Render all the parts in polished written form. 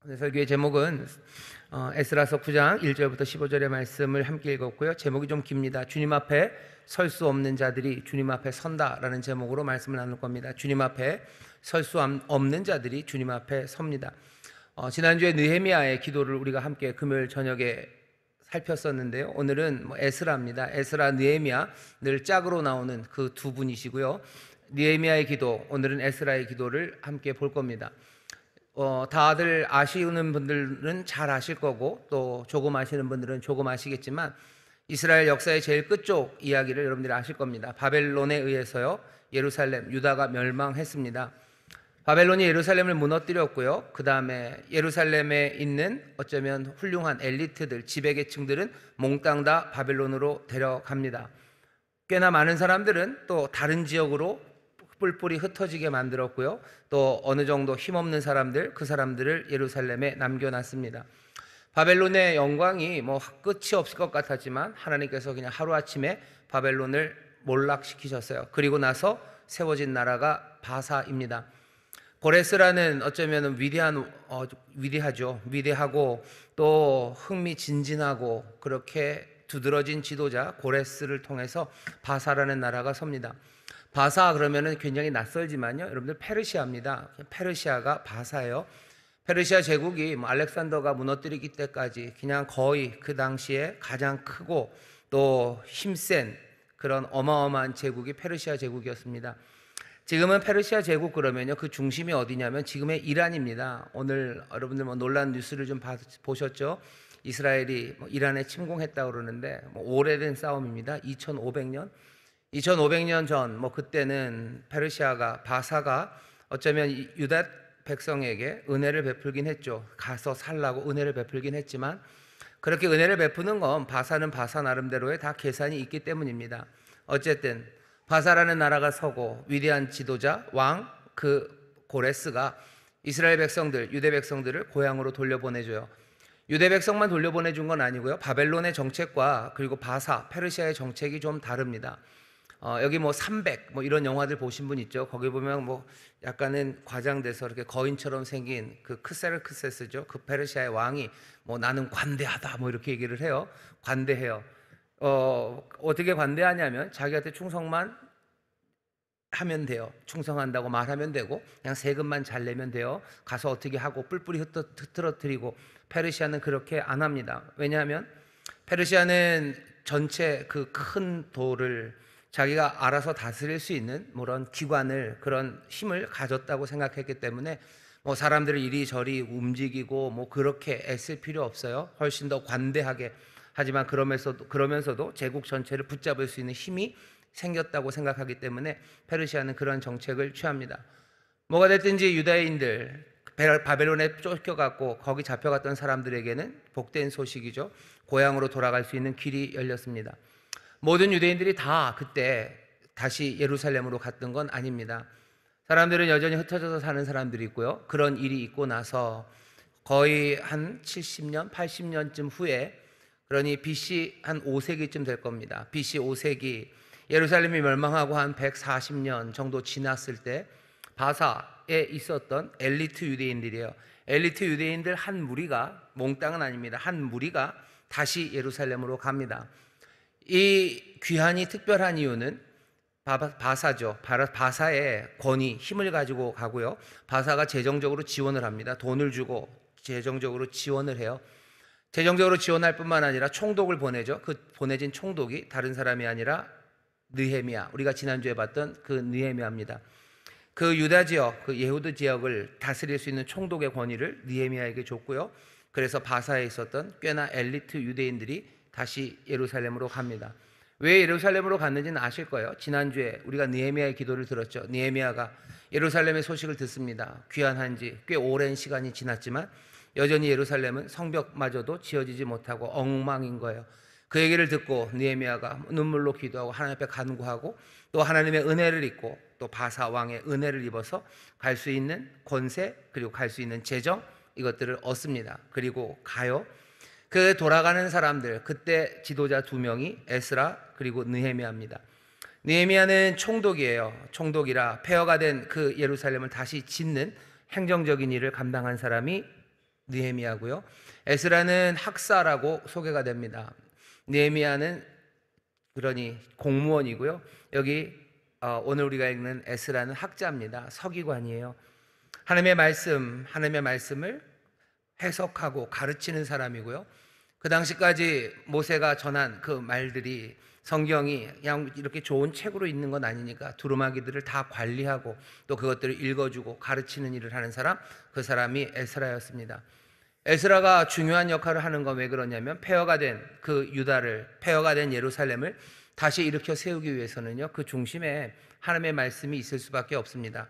오늘 설교의 제목은 에스라서 9장 1절부터 15절의 말씀을 함께 읽었고요. 제목이 좀 깁니다. 주님 앞에 설 수 없는 자들이 주님 앞에 선다라는 제목으로 말씀을 나눌 겁니다. 주님 앞에 설 수 없는 자들이 주님 앞에 섭니다. 지난주에 느헤미야의 기도를 우리가 함께 금요일 저녁에 살폈었는데요. 오늘은 에스라입니다. 에스라, 느헤미야 늘 짝으로 나오는 그 두 분이시고요. 느헤미야의 기도, 오늘은 에스라의 기도를 함께 볼 겁니다. 다들 아시는 분들은 잘 아실 거고 또 조금 아시는 분들은 조금 아시겠지만 이스라엘 역사의 제일 끝쪽 이야기를 여러분들이 아실 겁니다. 바벨론에 의해서요, 예루살렘, 유다가 멸망했습니다. 바벨론이 예루살렘을 무너뜨렸고요. 그 다음에 예루살렘에 있는 어쩌면 훌륭한 엘리트들, 지배계층들은 몽땅 다 바벨론으로 데려갑니다. 꽤나 많은 사람들은 또 다른 지역으로 뿔뿔이 흩어지게 만들었고요. 또 어느 정도 힘없는 사람들, 그 사람들을 예루살렘에 남겨놨습니다. 바벨론의 영광이 끝이 없을 것 같았지만 하나님께서 그냥 하루아침에 바벨론을 몰락시키셨어요. 그리고 나서 세워진 나라가 바사입니다. 고레스라는 어쩌면 위대하죠. 위대하고 또 흥미진진하고 그렇게 두드러진 지도자 고레스를 통해서 바사라는 나라가 섭니다. 바사 그러면은 굉장히 낯설지만요, 여러분들 페르시아입니다. 페르시아가 바사예요. 페르시아 제국이 알렉산더가 무너뜨리기 때까지 그냥 거의 그 당시에 가장 크고 또 힘센 그런 어마어마한 제국이 페르시아 제국이었습니다. 지금은 페르시아 제국 그러면요, 그 중심이 어디냐면 지금의 이란입니다. 오늘 여러분들 놀란 뉴스를 좀 보셨죠? 이스라엘이 이란에 침공했다고 그러는데 오래된 싸움입니다. 2500년 전 그때는 페르시아가 바사가 어쩌면 유다 백성에게 은혜를 베풀긴 했죠. 가서 살라고 은혜를 베풀긴 했지만 그렇게 은혜를 베푸는 건 바사는 바사 나름대로의 다 계산이 있기 때문입니다. 어쨌든 바사라는 나라가 서고 위대한 지도자 왕 그 고레스가 이스라엘 백성들, 유대 백성들을 고향으로 돌려보내줘요. 유대 백성만 돌려보내준 건 아니고요. 바벨론의 정책과 그리고 바사, 페르시아의 정책이 좀 다릅니다. 여기 300 이런 영화들 보신 분 있죠? 거기 보면 약간은 과장돼서 이렇게 거인처럼 생긴 그 크세르크세스죠. 그 페르시아의 왕이 나는 관대하다 이렇게 얘기를 해요. 관대해요. 어떻게 관대하냐면 자기한테 충성만 하면 돼요. 충성한다고 말하면 되고 그냥 세금만 잘 내면 돼요. 가서 어떻게 하고 뿔뿔이 흐트러뜨리고. 페르시아는 그렇게 안 합니다. 왜냐하면 페르시아는 전체 그 큰 도를 자기가 알아서 다스릴 수 있는 그런 기관을, 그런 힘을 가졌다고 생각했기 때문에 사람들을 이리저리 움직이고 그렇게 애쓸 필요 없어요. 훨씬 더 관대하게. 하지만 그러면서도 제국 전체를 붙잡을 수 있는 힘이 생겼다고 생각하기 때문에 페르시아는 그런 정책을 취합니다. 뭐가 됐든지 유다인들, 바벨론에 쫓겨갔고 거기 잡혀갔던 사람들에게는 복된 소식이죠. 고향으로 돌아갈 수 있는 길이 열렸습니다. 모든 유대인들이 다 그때 다시 예루살렘으로 갔던 건 아닙니다. 사람들은 여전히 흩어져서 사는 사람들이 있고요. 그런 일이 있고 나서 거의 한 70년, 80년쯤 후에, 그러니 BC 한 5세기쯤 될 겁니다. BC 5세기 예루살렘이 멸망하고 한 140년 정도 지났을 때 바사에 있었던 엘리트 유대인들이에요. 엘리트 유대인들 한 무리가, 몽땅은 아닙니다, 한 무리가 다시 예루살렘으로 갑니다. 이 귀환이 특별한 이유는 바사죠. 바사의 권위, 힘을 가지고 가고요. 바사가 재정적으로 지원을 합니다. 돈을 주고 재정적으로 지원을 해요. 재정적으로 지원할 뿐만 아니라 총독을 보내죠. 그 보내진 총독이 다른 사람이 아니라 느헤미야, 우리가 지난주에 봤던 그 느헤미야입니다. 그 유다 지역, 그 예후드 지역을 다스릴 수 있는 총독의 권위를 느헤미야에게 줬고요. 그래서 바사에 있었던 꽤나 엘리트 유대인들이 다시 예루살렘으로 갑니다. 왜 예루살렘으로 갔는지는 아실 거예요. 지난주에 우리가 느헤미야의 기도를 들었죠. 느헤미야가 예루살렘의 소식을 듣습니다. 귀환한 지 꽤 오랜 시간이 지났지만 여전히 예루살렘은 성벽마저도 지어지지 못하고 엉망인 거예요. 그 얘기를 듣고 느헤미야가 눈물로 기도하고 하나님 앞에 간구하고 또 하나님의 은혜를 입고 또 바사 왕의 은혜를 입어서 갈 수 있는 권세, 그리고 갈 수 있는 재정, 이것들을 얻습니다. 그리고 가요. 그 돌아가는 사람들, 그때 지도자 2명이 에스라 그리고 느헤미야입니다. 느헤미야는 총독이에요. 총독이라 폐허가 된 그 예루살렘을 다시 짓는 행정적인 일을 감당한 사람이 느헤미야고요. 에스라는 학사라고 소개가 됩니다. 느헤미야는 그러니 공무원이고요. 여기 오늘 우리가 읽는 에스라는 학자입니다. 서기관이에요. 하나님의 말씀을 해석하고 가르치는 사람이고요. 그 당시까지 모세가 전한 그 말들이 성경이 그냥 이렇게 좋은 책으로 있는 건 아니니까 두루마기들을 다 관리하고 또 그것들을 읽어주고 가르치는 일을 하는 사람, 그 사람이 에스라였습니다. 에스라가 중요한 역할을 하는 건 왜 그러냐면 폐허가 된 그 유다를, 폐허가 된 예루살렘을 다시 일으켜 세우기 위해서는요, 그 중심에 하나님의 말씀이 있을 수밖에 없습니다.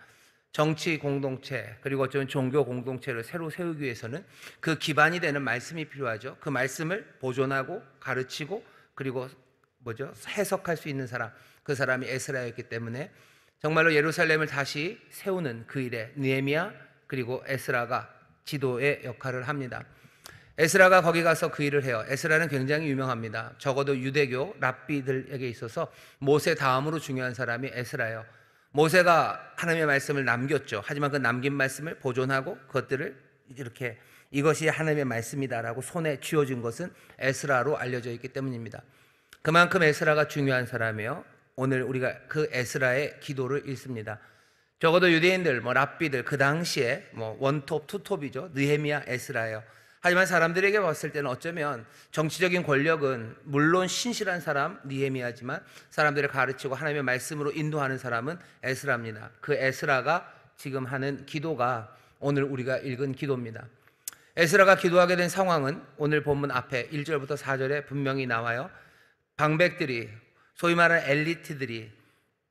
정치 공동체 그리고 어쩌면 종교 공동체를 새로 세우기 위해서는 그 기반이 되는 말씀이 필요하죠. 그 말씀을 보존하고 가르치고 그리고 해석할 수 있는 사람, 그 사람이 에스라였기 때문에 정말로 예루살렘을 다시 세우는 그 일에 느헤미야 그리고 에스라가 지도의 역할을 합니다. 에스라가 거기 가서 그 일을 해요. 에스라는 굉장히 유명합니다. 적어도 유대교 랍비들에게 있어서 모세 다음으로 중요한 사람이 에스라예요. 모세가 하나님의 말씀을 남겼죠. 하지만 그 남긴 말씀을 보존하고 그것들을 이렇게 이것이 하나님의 말씀이다라고 손에 쥐어준 것은 에스라로 알려져 있기 때문입니다. 그만큼 에스라가 중요한 사람이에요. 오늘 우리가 그 에스라의 기도를 읽습니다. 적어도 유대인들, 랍비들 그 당시에 원톱, 투톱이죠. 느헤미야, 에스라예요. 하지만 사람들에게 봤을 때는 어쩌면 정치적인 권력은 물론 신실한 사람 느헤미야지만 사람들을 가르치고 하나님의 말씀으로 인도하는 사람은 에스라입니다. 그 에스라가 지금 하는 기도가 오늘 우리가 읽은 기도입니다. 에스라가 기도하게 된 상황은 오늘 본문 앞에 1절부터 4절에 분명히 나와요. 방백들이, 소위 말하는 엘리트들이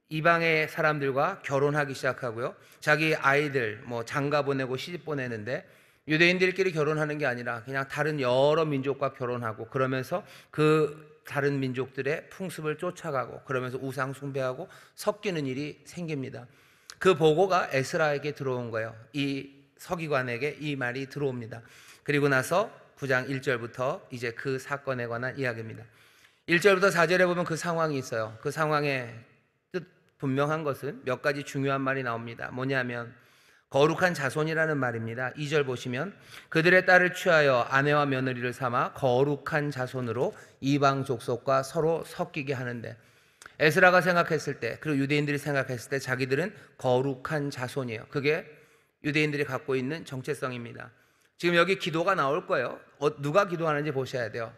이방의 사람들과 결혼하기 시작하고요. 자기 아이들 장가 보내고 시집 보내는데 유대인들끼리 결혼하는 게 아니라 그냥 다른 여러 민족과 결혼하고 그러면서 그 다른 민족들의 풍습을 쫓아가고 그러면서 우상 숭배하고 섞이는 일이 생깁니다. 그 보고가 에스라에게 들어온 거예요. 이 서기관에게 이 말이 들어옵니다. 그리고 나서 9장 1절부터 이제 그 사건에 관한 이야기입니다. 1절부터 4절에 보면 그 상황이 있어요. 그 상황의 뜻 분명한 것은 몇 가지 중요한 말이 나옵니다. 뭐냐면 거룩한 자손이라는 말입니다. 2절 보시면 그들의 딸을 취하여 아내와 며느리를 삼아 거룩한 자손으로 이방 족속과 서로 섞이게 하는데, 에스라가 생각했을 때 그리고 유대인들이 생각했을 때 자기들은 거룩한 자손이에요. 그게 유대인들이 갖고 있는 정체성입니다. 지금 여기 기도가 나올 거예요. 누가 기도하는지 보셔야 돼요.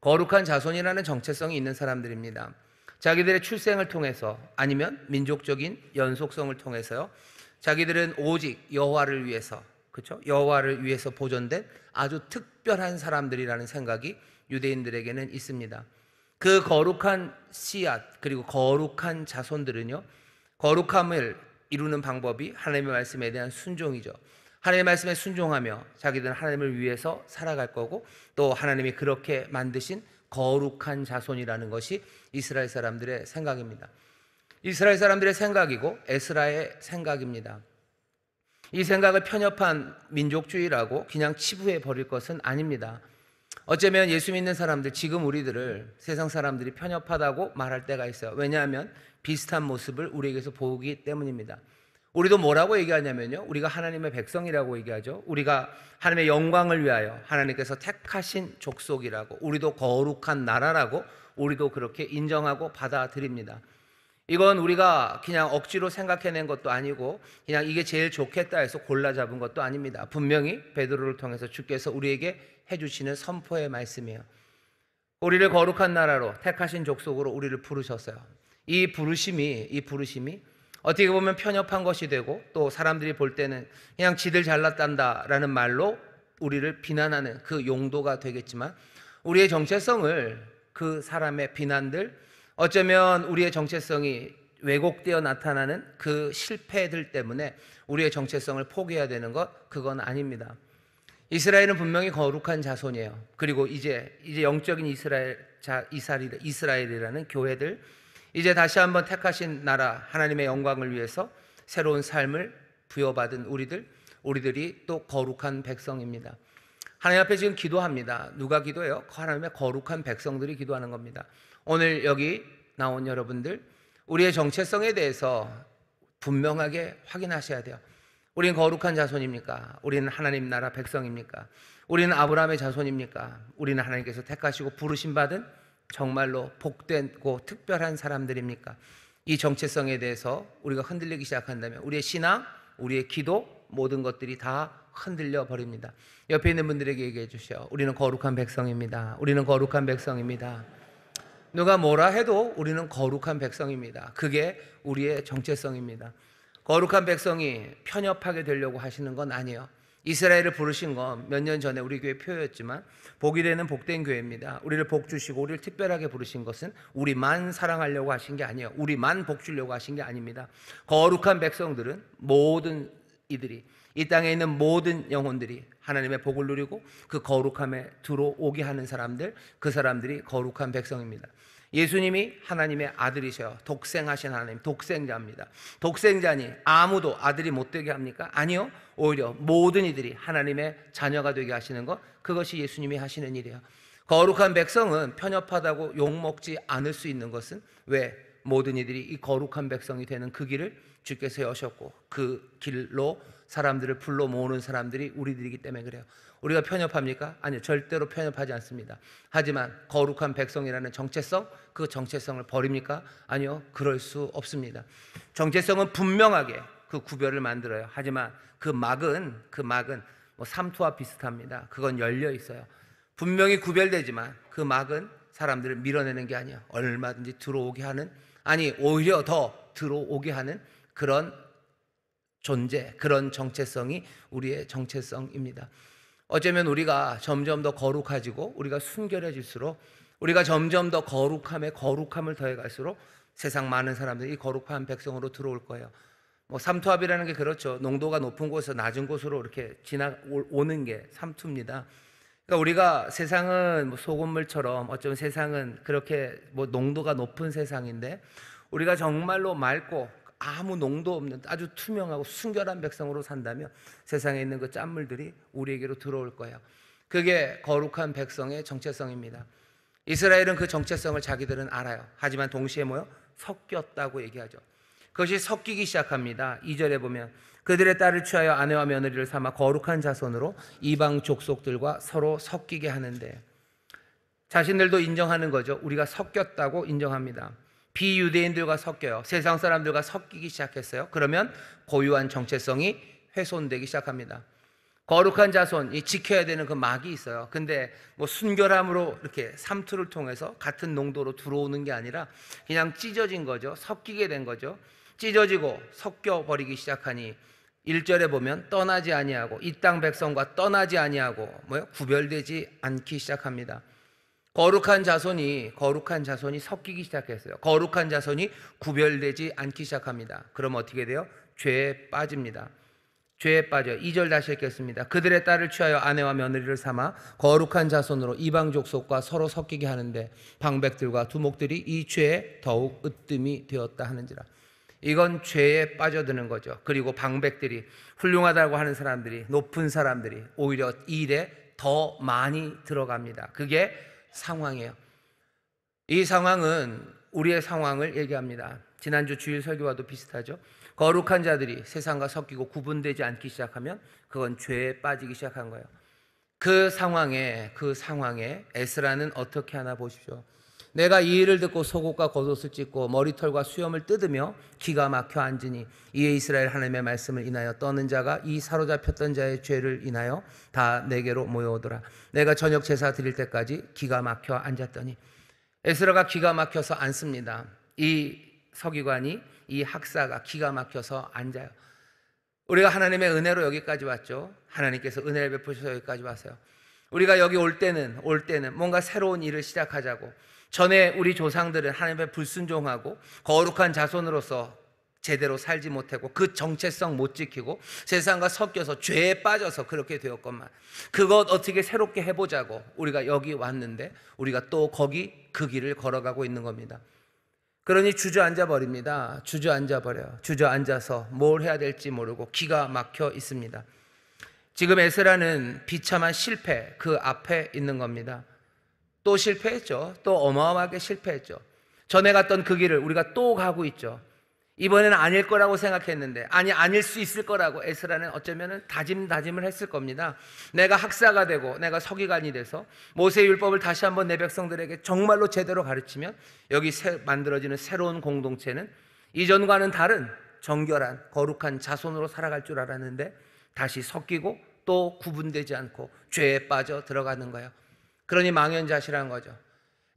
거룩한 자손이라는 정체성이 있는 사람들입니다. 자기들의 출생을 통해서 아니면 민족적인 연속성을 통해서요, 자기들은 오직 여호와를 위해서, 그렇죠? 여호와를 위해서 보존된 아주 특별한 사람들이라는 생각이 유대인들에게는 있습니다. 그 거룩한 씨앗 그리고 거룩한 자손들은요, 거룩함을 이루는 방법이 하나님의 말씀에 대한 순종이죠. 하나님의 말씀에 순종하며 자기들은 하나님을 위해서 살아갈 거고 또 하나님이 그렇게 만드신 거룩한 자손이라는 것이 이스라엘 사람들의 생각입니다. 이스라엘 사람들의 생각이고 에스라의 생각입니다. 이 생각을 편협한 민족주의라고 그냥 치부해 버릴 것은 아닙니다. 어쩌면 예수 믿는 사람들, 지금 우리들을 세상 사람들이 편협하다고 말할 때가 있어요. 왜냐하면 비슷한 모습을 우리에게서 보기 때문입니다. 우리도 뭐라고 얘기하냐면요, 우리가 하나님의 백성이라고 얘기하죠. 우리가 하나님의 영광을 위하여 하나님께서 택하신 족속이라고, 우리도 거룩한 나라라고 우리도 그렇게 인정하고 받아들입니다. 이건 우리가 그냥 억지로 생각해낸 것도 아니고 그냥 이게 제일 좋겠다 해서 골라 잡은 것도 아닙니다. 분명히 베드로를 통해서 주께서 우리에게 해주시는 선포의 말씀이에요. 우리를 거룩한 나라로 택하신 족속으로 우리를 부르셨어요. 이 부르심이 어떻게 보면 편협한 것이 되고 또 사람들이 볼 때는 그냥 지들 잘났단다라는 말로 우리를 비난하는 그 용도가 되겠지만, 우리의 정체성을 그 사람의 비난들, 어쩌면 우리의 정체성이 왜곡되어 나타나는 그 실패들 때문에 우리의 정체성을 포기해야 되는 것, 그건 아닙니다. 이스라엘은 분명히 거룩한 자손이에요. 그리고 이제 영적인 이스라엘이라는 교회들, 이제 다시 한번 택하신 나라 하나님의 영광을 위해서 새로운 삶을 부여받은 우리들이 또 거룩한 백성입니다. 하나님 앞에 지금 기도합니다. 누가 기도해요? 하나님의 거룩한 백성들이 기도하는 겁니다. 오늘 여기 나온 여러분들, 우리의 정체성에 대해서 분명하게 확인하셔야 돼요. 우리는 거룩한 자손입니까? 우리는 하나님 나라 백성입니까? 우리는 아브라함의 자손입니까? 우리는 하나님께서 택하시고 부르심 받은 정말로 복되고 특별한 사람들입니까? 이 정체성에 대해서 우리가 흔들리기 시작한다면 우리의 신앙, 우리의 기도, 모든 것들이 다 흔들려 버립니다. 옆에 있는 분들에게 얘기해 주시오. 우리는 거룩한 백성입니다. 우리는 거룩한 백성입니다. 누가 뭐라 해도 우리는 거룩한 백성입니다. 그게 우리의 정체성입니다. 거룩한 백성이 편협하게 되려고 하시는 건 아니에요. 이스라엘을 부르신 건 몇 년 전에 우리 교회 표였지만 복이 되는 복된 교회입니다. 우리를 복 주시고 우리를 특별하게 부르신 것은 우리만 사랑하려고 하신 게 아니에요. 우리만 복 주려고 하신 게 아닙니다. 거룩한 백성들은 모든 이들이, 이 땅에 있는 모든 영혼들이 하나님의 복을 누리고 그 거룩함에 들어오게 하는 사람들, 그 사람들이 거룩한 백성입니다. 예수님이 하나님의 아들이셔요. 독생하신 하나님, 독생자입니다. 독생자니 아무도 아들이 못 되게 합니까? 아니요. 오히려 모든 이들이 하나님의 자녀가 되게 하시는 것, 그것이 예수님이 하시는 일이에요. 거룩한 백성은 편협하다고 욕먹지 않을 수 있는 것은 왜? 모든 이들이 이 거룩한 백성이 되는 그 길을 주께서 여셨고 그 길로 사람들을 불러 모으는 사람들이 우리들이기 때문에 그래요. 우리가 편협합니까? 아니요, 절대로 편협하지 않습니다. 하지만 거룩한 백성이라는 정체성, 그 정체성을 버립니까? 아니요, 그럴 수 없습니다. 정체성은 분명하게 그 구별을 만들어요. 하지만 그 막은 뭐 삼투와 비슷합니다. 그건 열려 있어요. 분명히 구별되지만 그 막은 사람들을 밀어내는 게 아니야. 얼마든지 들어오게 하는, 아니 오히려 더 들어오게 하는 그런 존재, 그런 정체성이 우리의 정체성입니다. 어쩌면 우리가 점점 더 거룩해지고 우리가 순결해질수록, 우리가 점점 더 거룩함을 더해갈수록 세상 많은 사람들이 이 거룩한 백성으로 들어올 거예요. 뭐 삼투압이라는 게 그렇죠. 농도가 높은 곳에서 낮은 곳으로 이렇게 지나오는 게 삼투입니다. 그러니까 우리가 세상은 뭐 소금물처럼, 어쩌면 세상은 그렇게 뭐 농도가 높은 세상인데 우리가 정말로 맑고 아무 농도 없는 아주 투명하고 순결한 백성으로 산다면 세상에 있는 그 짠물들이 우리에게로 들어올 거예요. 그게 거룩한 백성의 정체성입니다. 이스라엘은 그 정체성을 자기들은 알아요. 하지만 동시에 뭐요? 섞였다고 얘기하죠. 그것이 섞이기 시작합니다. 2절에 보면 그들의 딸을 취하여 아내와 며느리를 삼아 거룩한 자손으로 이방 족속들과 서로 섞이게 하는데, 자신들도 인정하는 거죠. 우리가 섞였다고 인정합니다. 비유대인들과 섞여요. 세상 사람들과 섞이기 시작했어요. 그러면 고유한 정체성이 훼손되기 시작합니다. 거룩한 자손이 지켜야 되는 그 막이 있어요. 근데 뭐 순결함으로 이렇게 삼투를 통해서 같은 농도로 들어오는 게 아니라 그냥 찢어진 거죠. 섞이게 된 거죠. 찢어지고 섞여버리기 시작하니 1절에 보면 떠나지 아니하고, 이 땅 백성과 떠나지 아니하고 뭐요? 구별되지 않기 시작합니다. 거룩한 자손이 섞이기 시작했어요. 거룩한 자손이 구별되지 않기 시작합니다. 그럼 어떻게 돼요? 죄에 빠집니다. 죄에 빠져. 2절 다시 읽겠습니다. 그들의 딸을 취하여 아내와 며느리를 삼아 거룩한 자손으로 이방 족속과 서로 섞이게 하는데 방백들과 두목들이 이 죄에 더욱 으뜸이 되었다 하는지라. 이건 죄에 빠져드는 거죠. 그리고 방백들이, 훌륭하다고 하는 사람들이, 높은 사람들이 오히려 이 일에 더 많이 들어갑니다. 그게 상황이에요. 이 상황은 우리의 상황을 얘기합니다. 지난주 주일 설교와도 비슷하죠. 거룩한 자들이 세상과 섞이고 구분되지 않기 시작하면 그건 죄에 빠지기 시작한 거예요. 그 상황에 에스라는 어떻게 하나 보십시오. 내가 이 일을 듣고 속옷과 겉옷을 찢고 머리털과 수염을 뜯으며 기가 막혀 앉으니 이에 이스라엘 하나님의 말씀을 인하여 떠는 자가 이 사로잡혔던 자의 죄를 인하여 다 내게로 모여오더라. 내가 저녁 제사 드릴 때까지 기가 막혀 앉았더니, 에스라가 기가 막혀서 앉습니다. 이 서기관이, 이 학사가 기가 막혀서 앉아요. 우리가 하나님의 은혜로 여기까지 왔죠. 하나님께서 은혜를 베푸셔서 여기까지 왔어요. 우리가 여기 올 때는 뭔가 새로운 일을 시작하자고, 전에 우리 조상들은 하나님의 불순종하고 거룩한 자손으로서 제대로 살지 못하고 그 정체성 못 지키고 세상과 섞여서 죄에 빠져서 그렇게 되었건만, 그것 어떻게 새롭게 해보자고 우리가 여기 왔는데 우리가 또 그 길을 걸어가고 있는 겁니다. 그러니 주저앉아 버립니다. 주저앉아서 뭘 해야 될지 모르고 기가 막혀 있습니다. 지금 에스라는 비참한 실패 그 앞에 있는 겁니다. 또 실패했죠. 또 어마어마하게 실패했죠. 전에 갔던 그 길을 우리가 또 가고 있죠. 이번에는 아닐 거라고 생각했는데, 아닐 수 있을 거라고 에스라는 어쩌면 다짐을 했을 겁니다. 내가 학사가 되고 내가 서기관이 돼서 모세의 율법을 다시 한번 내 백성들에게 정말로 제대로 가르치면 여기 만들어지는 새로운 공동체는 이전과는 다른 정결한 거룩한 자손으로 살아갈 줄 알았는데 다시 섞이고 또 구분되지 않고 죄에 빠져 들어가는 거예요. 그러니 망연자실한 거죠.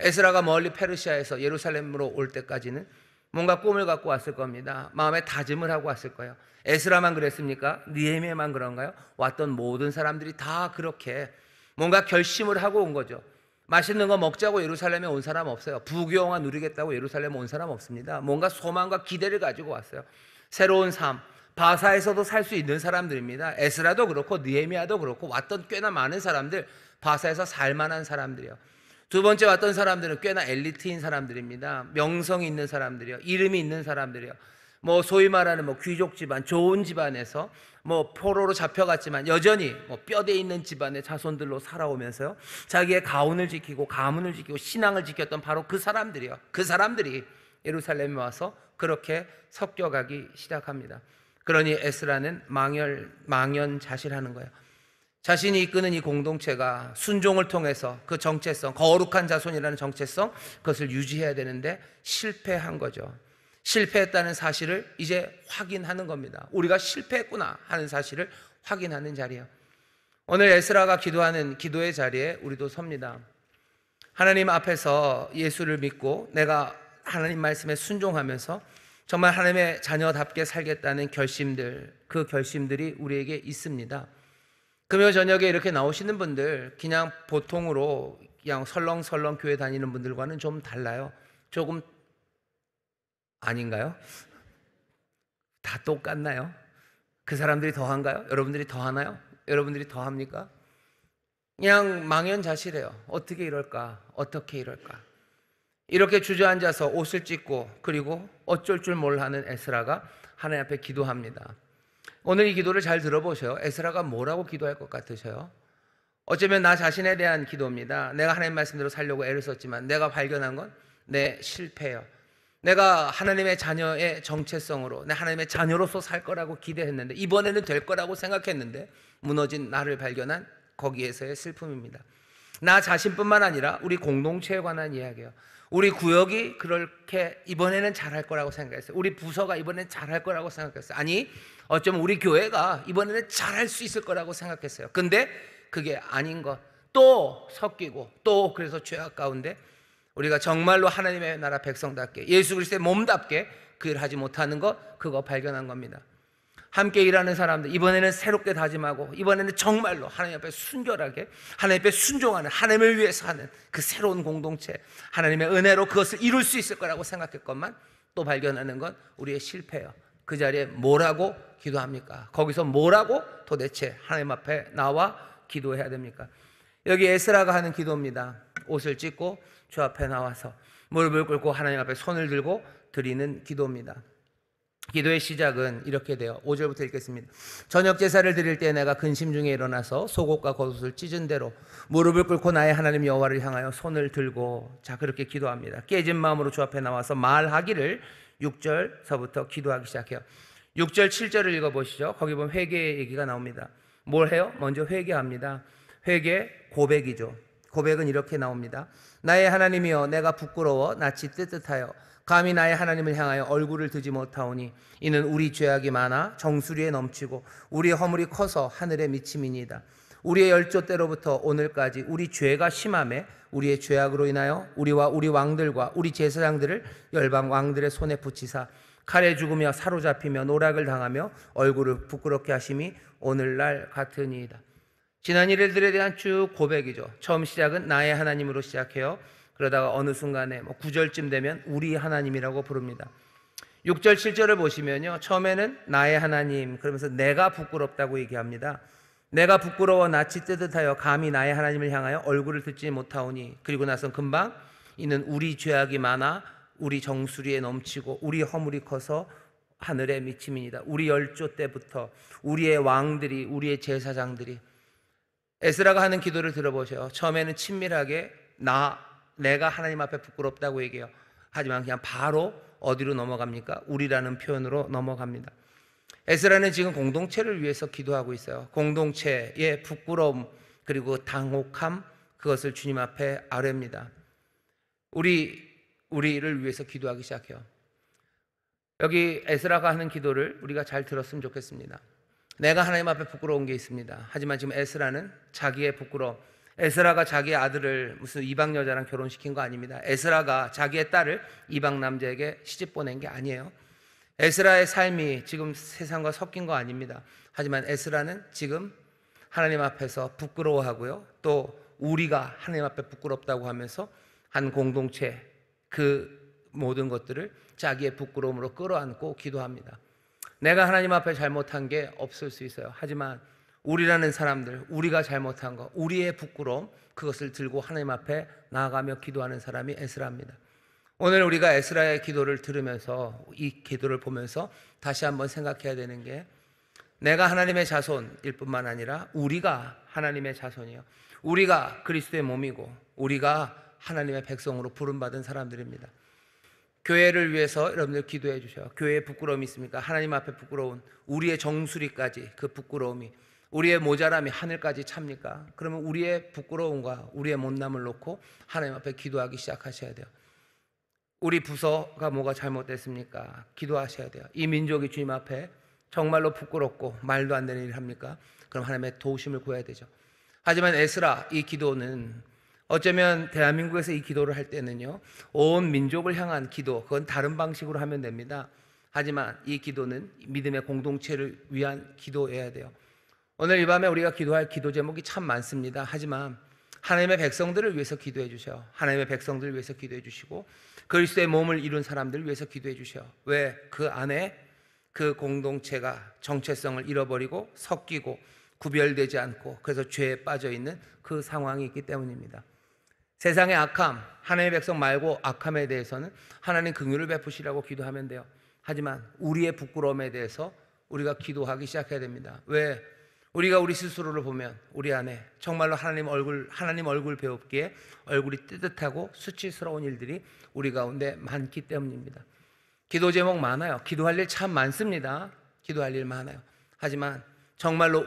에스라가 멀리 페르시아에서 예루살렘으로 올 때까지는 뭔가 꿈을 갖고 왔을 겁니다. 마음에 다짐을 하고 왔을 거예요. 에스라만 그랬습니까? 느헤미야만 그런가요? 왔던 모든 사람들이 다 그렇게 뭔가 결심을 하고 온 거죠. 맛있는 거 먹자고 예루살렘에 온 사람 없어요. 부귀영화 누리겠다고 예루살렘에 온 사람 없습니다. 뭔가 소망과 기대를 가지고 왔어요. 새로운 삶, 바사에서도 살 수 있는 사람들입니다. 에스라도 그렇고 느헤미야도 그렇고 왔던 꽤나 많은 사람들, 바사에서 살 만한 사람들이요. 두 번째 왔던 사람들은 꽤나 엘리트인 사람들입니다. 명성이 있는 사람들이요, 이름이 있는 사람들이요. 소위 말하는 귀족 집안, 좋은 집안에서 포로로 잡혀갔지만 여전히 뼈대 있는 집안의 자손들로 살아오면서요, 자기의 가문을 지키고 신앙을 지켰던 바로 그 사람들이요. 그 사람들이 예루살렘에 와서 그렇게 섞여가기 시작합니다. 그러니 에스라는 망연자실하는 거예요. 자신이 이끄는 이 공동체가 순종을 통해서 그 정체성, 거룩한 자손이라는 정체성, 그것을 유지해야 되는데 실패한 거죠. 실패했다는 사실을 이제 확인하는 겁니다. 우리가 실패했구나 하는 사실을 확인하는 자리예요. 오늘 에스라가 기도하는 기도의 자리에 우리도 섭니다. 하나님 앞에서 예수를 믿고 내가 하나님 말씀에 순종하면서 정말 하나님의 자녀답게 살겠다는 결심들, 그 결심들이 우리에게 있습니다. 금요 저녁에 이렇게 나오시는 분들, 그냥 보통으로 그냥 설렁설렁 교회 다니는 분들과는 좀 달라요. 조금 아닌가요? 다 똑같나요? 그 사람들이 더한가요? 여러분들이 더하나요? 여러분들이 더합니까? 그냥 망연자실해요. 어떻게 이럴까? 이렇게 주저앉아서 옷을 찢고 그리고 어쩔 줄 몰라하는 에스라가 하나님 앞에 기도합니다. 오늘 이 기도를 잘 들어보세요. 에스라가 뭐라고 기도할 것 같으세요? 어쩌면 나 자신에 대한 기도입니다. 내가 하나님 말씀대로 살려고 애를 썼지만 내가 발견한 건 내 실패예요. 내가 하나님의 자녀의 정체성으로, 내 하나님의 자녀로서 살 거라고 기대했는데, 이번에는 될 거라고 생각했는데 무너진 나를 발견한 거기에서의 슬픔입니다. 나 자신뿐만 아니라 우리 공동체에 관한 이야기예요. 우리 구역이 그렇게 이번에는 잘할 거라고 생각했어요. 우리 부서가 이번에는 잘할 거라고 생각했어요. 아니, 어쩌면 우리 교회가 이번에는 잘할 수 있을 거라고 생각했어요. 근데 그게 아닌 것, 또 섞이고 또 그래서 죄악 가운데 우리가 정말로 하나님의 나라 백성답게, 예수 그리스도의 몸답게 그 일을 하지 못하는 것, 그거 발견한 겁니다. 함께 일하는 사람들, 이번에는 새롭게 다짐하고 이번에는 정말로 하나님 앞에 순결하게, 하나님 앞에 순종하는, 하나님을 위해서 하는 그 새로운 공동체, 하나님의 은혜로 그것을 이룰 수 있을 거라고 생각했건만 또 발견하는 건 우리의 실패예요. 그 자리에 뭐라고 기도합니까? 거기서 뭐라고 도대체 하나님 앞에 나와 기도해야 됩니까? 여기 에스라가 하는 기도입니다. 옷을 찢고 주 앞에 나와서 무릎을 꿇고 하나님 앞에 손을 들고 드리는 기도입니다. 기도의 시작은 이렇게 돼요. 5절부터 읽겠습니다. 저녁 제사를 드릴 때 내가 근심 중에 일어나서 속옷과 겉옷을 찢은 대로 무릎을 꿇고 나의 하나님 여호와를 향하여 손을 들고, 자, 그렇게 기도합니다. 깨진 마음으로 주 앞에 나와서 말하기를, 6절서부터 기도하기 시작해요. 6절 7절을 읽어보시죠. 거기 보면 회개의 얘기가 나옵니다. 뭘 해요? 먼저 회개합니다. 회개, 고백이죠. 고백은 이렇게 나옵니다. 나의 하나님이여, 내가 부끄러워 낯이 뜨뜻하여 감히 나의 하나님을 향하여 얼굴을 드지 못하오니 이는 우리 죄악이 많아 정수리에 넘치고 우리의 허물이 커서 하늘에 미침이니이다. 우리의 열조 때로부터 오늘까지 우리 죄가 심함에 우리의 죄악으로 인하여 우리와 우리 왕들과 우리 제사장들을 열방 왕들의 손에 붙이사 칼에 죽으며 사로잡히며 노락을 당하며 얼굴을 부끄럽게 하심이 오늘날 같으니이다. 지난 일들에 대한 쭉 고백이죠. 처음 시작은 나의 하나님으로 시작해요. 그러다가 어느 순간에 9절쯤 되면 우리 하나님이라고 부릅니다. 6절 7절을 보시면요, 처음에는 나의 하나님, 그러면서 내가 부끄럽다고 얘기합니다. 내가 부끄러워 낯이 뜨뜻하여 감히 나의 하나님을 향하여 얼굴을 듣지 못하오니, 그리고 나서 금방 이는 우리 죄악이 많아 우리 정수리에 넘치고 우리 허물이 커서 하늘에 미침이니이다. 우리 열조 때부터 우리의 왕들이, 우리의 제사장들이. 에스라가 하는 기도를 들어보세요. 처음에는 친밀하게 내가 하나님 앞에 부끄럽다고 얘기해요. 하지만 그냥 바로 어디로 넘어갑니까? 우리라는 표현으로 넘어갑니다. 에스라는 지금 공동체를 위해서 기도하고 있어요. 공동체의 부끄러움 그리고 당혹함, 그것을 주님 앞에 아뢰입니다. 우리를 위해서 기도하기 시작해요. 여기 에스라가 하는 기도를 우리가 잘 들었으면 좋겠습니다. 내가 하나님 앞에 부끄러운 게 있습니다. 하지만 지금 에스라는 자기의 부끄러움, 에스라가 자기의 아들을 무슨 이방 여자랑 결혼시킨 거 아닙니다. 에스라가 자기의 딸을 이방 남자에게 시집 보낸 게 아니에요. 에스라의 삶이 지금 세상과 섞인 거 아닙니다. 하지만 에스라는 지금 하나님 앞에서 부끄러워하고요, 또 우리가 하나님 앞에 부끄럽다고 하면서 한 공동체, 그 모든 것들을 자기의 부끄러움으로 끌어안고 기도합니다. 내가 하나님 앞에 잘못한 게 없을 수 있어요. 하지만 우리라는 사람들, 우리가 잘못한 거, 우리의 부끄러움, 그것을 들고 하나님 앞에 나아가며 기도하는 사람이 에스라입니다. 오늘 우리가 에스라의 기도를 들으면서, 이 기도를 보면서 다시 한번 생각해야 되는 게, 내가 하나님의 자손일 뿐만 아니라 우리가 하나님의 자손이요, 우리가 그리스도의 몸이고 우리가 하나님의 백성으로 부름받은 사람들입니다. 교회를 위해서 여러분들 기도해 주셔요. 교회에 부끄러움이 있습니까? 하나님 앞에 부끄러운 우리의 정수리까지, 그 부끄러움이, 우리의 모자람이 하늘까지 찹니까? 그러면 우리의 부끄러움과 우리의 못남을 놓고 하나님 앞에 기도하기 시작하셔야 돼요. 우리 부서가 뭐가 잘못됐습니까? 기도하셔야 돼요. 이 민족이 주님 앞에 정말로 부끄럽고 말도 안 되는 일을 합니까? 그럼 하나님의 도우심을 구해야 되죠. 하지만 에스라, 이 기도는 어쩌면 대한민국에서 이 기도를 할 때는요, 온 민족을 향한 기도, 그건 다른 방식으로 하면 됩니다. 하지만 이 기도는 믿음의 공동체를 위한 기도여야 돼요. 오늘 이 밤에 우리가 기도할 기도 제목이 참 많습니다. 하지만 하나님의 백성들을 위해서 기도해 주셔요. 하나님의 백성들을 위해서 기도해 주시고 그리스도의 몸을 이룬 사람들을 위해서 기도해 주셔요. 왜? 그 안에 그 공동체가 정체성을 잃어버리고 섞이고 구별되지 않고, 그래서 죄에 빠져 있는 그 상황이 있기 때문입니다. 세상의 악함, 하나님의 백성 말고 악함에 대해서는 하나님 긍휼을 베푸시라고 기도하면 돼요. 하지만 우리의 부끄러움에 대해서 우리가 기도하기 시작해야 됩니다. 왜? 우리가 우리 스스로를 보면 우리 안에 정말로 하나님 얼굴 배웁기에 얼굴이 뜨뜻하고 수치스러운 일들이 우리 가운데 많기 때문입니다. 기도 제목 많아요. 기도할 일 참 많습니다. 기도할 일 많아요. 하지만 정말로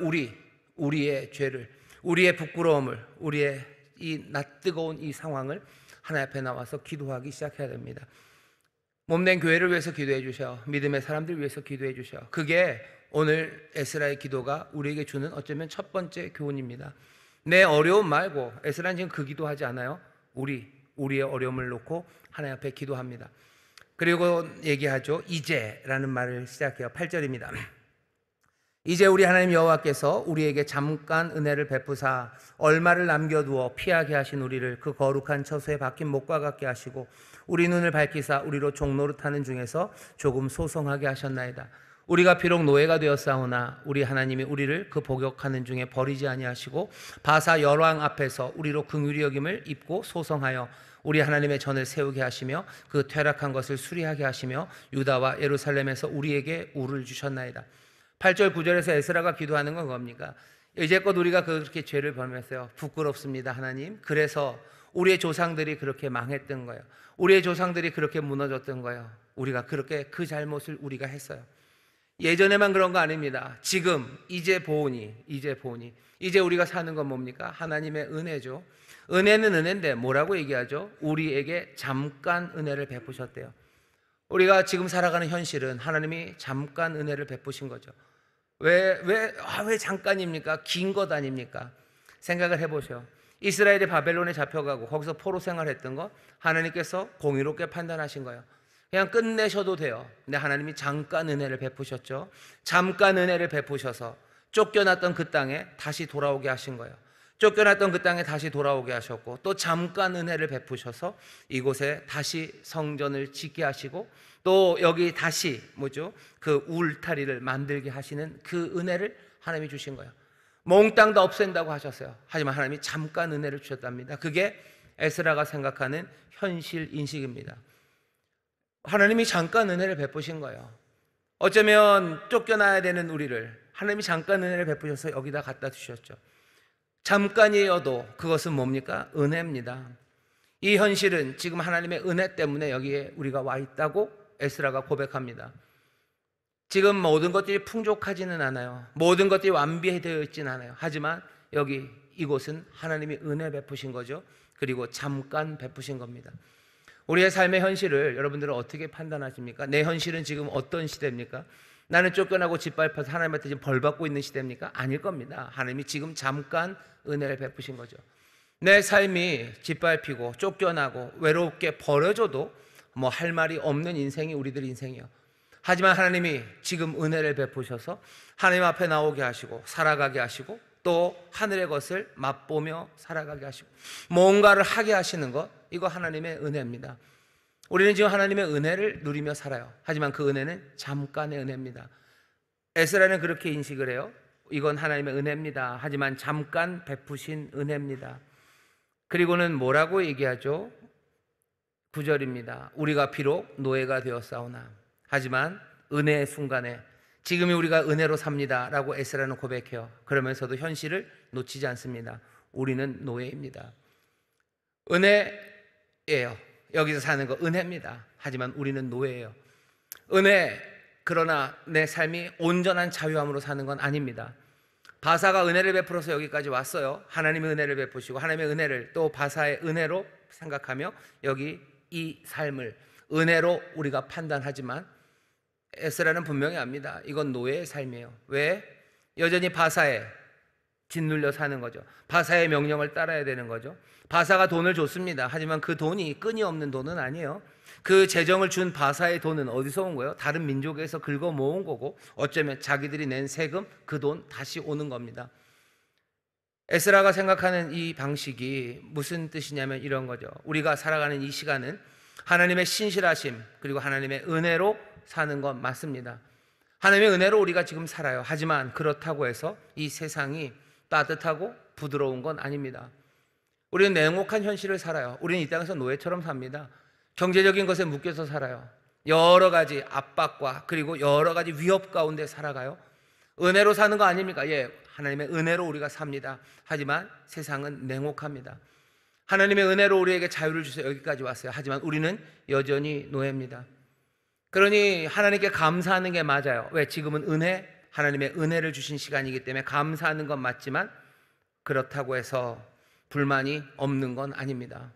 우리의 죄를, 우리의 부끄러움을, 우리의 이 낯뜨거운 이 상황을 하나님 앞에 나와서 기도하기 시작해야 됩니다. 몸된 교회를 위해서 기도해 주셔. 믿음의 사람들 위해서 기도해 주셔. 그게 오늘 에스라의 기도가 우리에게 주는 어쩌면 첫 번째 교훈입니다. 내 어려움 말고, 에스라는 지금 그 기도하지 않아요. 우리의 어려움을 놓고 하나님 앞에 기도합니다. 그리고 얘기하죠. 이제라는 말을 시작해요. 8절입니다. 이제 우리 하나님 여호와께서 우리에게 잠깐 은혜를 베푸사 얼마를 남겨두어 피하게 하신 우리를 그 거룩한 처소에 박힌 목과 같게 하시고 우리 눈을 밝히사 우리로 종노릇하는 중에서 조금 소송하게 하셨나이다. 우리가 비록 노예가 되었사오나 우리 하나님이 우리를 그 복역하는 중에 버리지 아니하시고 바사 열왕 앞에서 우리로 긍휼히 여김을 입고 소송하여 우리 하나님의 전을 세우게 하시며 그 퇴락한 것을 수리하게 하시며 유다와 예루살렘에서 우리에게 우를 주셨나이다. 8절 9절에서 에스라가 기도하는 건 뭡니까? 이제껏 우리가 그렇게 죄를 범했어요. 부끄럽습니다, 하나님. 그래서 우리의 조상들이 그렇게 망했던 거예요. 우리의 조상들이 그렇게 무너졌던 거예요. 우리가 그렇게 그 잘못을 우리가 했어요. 예전에만 그런 거 아닙니다. 지금 이제 보니 이제 우리가 사는 건 뭡니까? 하나님의 은혜죠. 은혜는 은혜인데 뭐라고 얘기하죠? 우리에게 잠깐 은혜를 베푸셨대요. 우리가 지금 살아가는 현실은 하나님이 잠깐 은혜를 베푸신 거죠. 왜 잠깐입니까? 긴 것 아닙니까? 생각을 해보세요. 이스라엘이 바벨론에 잡혀가고 거기서 포로 생활했던 거 하나님께서 공의롭게 판단하신 거예요. 그냥 끝내셔도 돼요. 근데 하나님이 잠깐 은혜를 베푸셨죠. 잠깐 은혜를 베푸셔서 쫓겨났던 그 땅에 다시 돌아오게 하신 거예요. 쫓겨났던 그 땅에 다시 돌아오게 하셨고, 또 잠깐 은혜를 베푸셔서 이곳에 다시 성전을 짓게 하시고, 또 여기 다시 그 울타리를 만들게 하시는 그 은혜를 하나님이 주신 거예요. 몽땅 다 없앤다고 하셨어요. 하지만 하나님이 잠깐 은혜를 주셨답니다. 그게 에스라가 생각하는 현실 인식입니다. 하나님이 잠깐 은혜를 베푸신 거예요. 어쩌면 쫓겨나야 되는 우리를 하나님이 잠깐 은혜를 베푸셔서 여기다 갖다 주셨죠. 잠깐이어도 그것은 뭡니까? 은혜입니다. 이 현실은 지금 하나님의 은혜 때문에 여기에 우리가 와 있다고 에스라가 고백합니다. 지금 모든 것들이 풍족하지는 않아요. 모든 것들이 완비되어 있지는 않아요. 하지만 여기 이곳은 하나님이 은혜 베푸신 거죠. 그리고 잠깐 베푸신 겁니다. 우리의 삶의 현실을 여러분들은 어떻게 판단하십니까? 내 현실은 지금 어떤 시대입니까? 나는 쫓겨나고 짓밟혀서 하나님한테 지금 벌받고 있는 시대입니까? 아닐 겁니다. 하나님이 지금 잠깐 은혜를 베푸신 거죠. 내 삶이 짓밟히고 쫓겨나고 외롭게 버려져도 뭐 할 말이 없는 인생이 우리들 인생이요. 하지만 하나님이 지금 은혜를 베푸셔서 하나님 앞에 나오게 하시고 살아가게 하시고 또 하늘의 것을 맛보며 살아가게 하시고 뭔가를 하게 하시는 것, 이거 하나님의 은혜입니다. 우리는 지금 하나님의 은혜를 누리며 살아요. 하지만 그 은혜는 잠깐의 은혜입니다. 에스라는 그렇게 인식을 해요. 이건 하나님의 은혜입니다. 하지만 잠깐 베푸신 은혜입니다. 그리고는 뭐라고 얘기하죠? 9절입니다. 우리가 비록 노예가 되었사오나 하지만 은혜의 순간에 지금이 우리가 은혜로 삽니다 라고 에스라는 고백해요. 그러면서도 현실을 놓치지 않습니다. 우리는 노예입니다. 은혜예요. 여기서 사는 거 은혜입니다. 하지만 우리는 노예예요. 은혜, 그러나 내 삶이 온전한 자유함으로 사는 건 아닙니다. 바사가 은혜를 베풀어서 여기까지 왔어요. 하나님의 은혜를 베푸시고 하나님의 은혜를 또 바사의 은혜로 생각하며 여기 이 삶을 은혜로 우리가 판단하지만 에스라는 분명히 압니다. 이건 노예의 삶이에요. 왜? 여전히 바사에 짓눌려 사는 거죠. 바사의 명령을 따라야 되는 거죠. 바사가 돈을 줬습니다. 하지만 그 돈이 끊임없는 돈은 아니에요. 그 재정을 준 바사의 돈은 어디서 온 거예요? 다른 민족에서 긁어 모은 거고 어쩌면 자기들이 낸 세금 그 돈 다시 오는 겁니다. 에스라가 생각하는 이 방식이 무슨 뜻이냐면 이런 거죠. 우리가 살아가는 이 시간은 하나님의 신실하심 그리고 하나님의 은혜로 사는 건 맞습니다. 하나님의 은혜로 우리가 지금 살아요. 하지만 그렇다고 해서 이 세상이 따뜻하고 부드러운 건 아닙니다. 우리는 냉혹한 현실을 살아요. 우리는 이 땅에서 노예처럼 삽니다. 경제적인 것에 묶여서 살아요. 여러 가지 압박과 그리고 여러 가지 위협 가운데 살아가요. 은혜로 사는 거 아닙니까? 예, 하나님의 은혜로 우리가 삽니다. 하지만 세상은 냉혹합니다. 하나님의 은혜로 우리에게 자유를 주셔서 여기까지 왔어요. 하지만 우리는 여전히 노예입니다. 그러니 하나님께 감사하는 게 맞아요. 왜? 지금은 은혜, 하나님의 은혜를 주신 시간이기 때문에 감사하는 건 맞지만 그렇다고 해서 불만이 없는 건 아닙니다.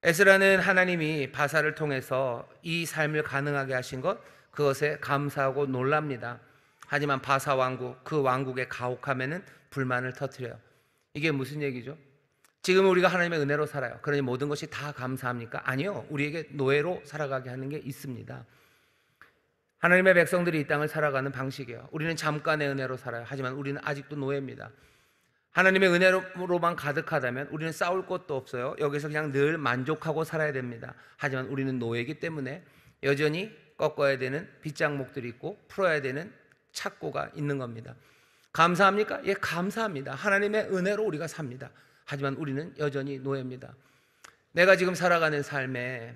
에스라는 하나님이 바사를 통해서 이 삶을 가능하게 하신 것, 그것에 감사하고 놀랍니다. 하지만 바사 왕국, 그 왕국의 가혹함에는 불만을 터뜨려요. 이게 무슨 얘기죠? 지금 우리가 하나님의 은혜로 살아요. 그러니 모든 것이 다 감사합니까? 아니요. 우리에게 노예로 살아가게 하는 게 있습니다. 하나님의 백성들이 이 땅을 살아가는 방식이에요. 우리는 잠깐의 은혜로 살아요. 하지만 우리는 아직도 노예입니다. 하나님의 은혜로만 가득하다면 우리는 싸울 것도 없어요. 여기서 그냥 늘 만족하고 살아야 됩니다. 하지만 우리는 노예이기 때문에 여전히 꺾어야 되는 빗장목들이 있고 풀어야 되는 착고가 있는 겁니다. 감사합니까? 예, 감사합니다. 하나님의 은혜로 우리가 삽니다. 하지만 우리는 여전히 노예입니다. 내가 지금 살아가는 삶에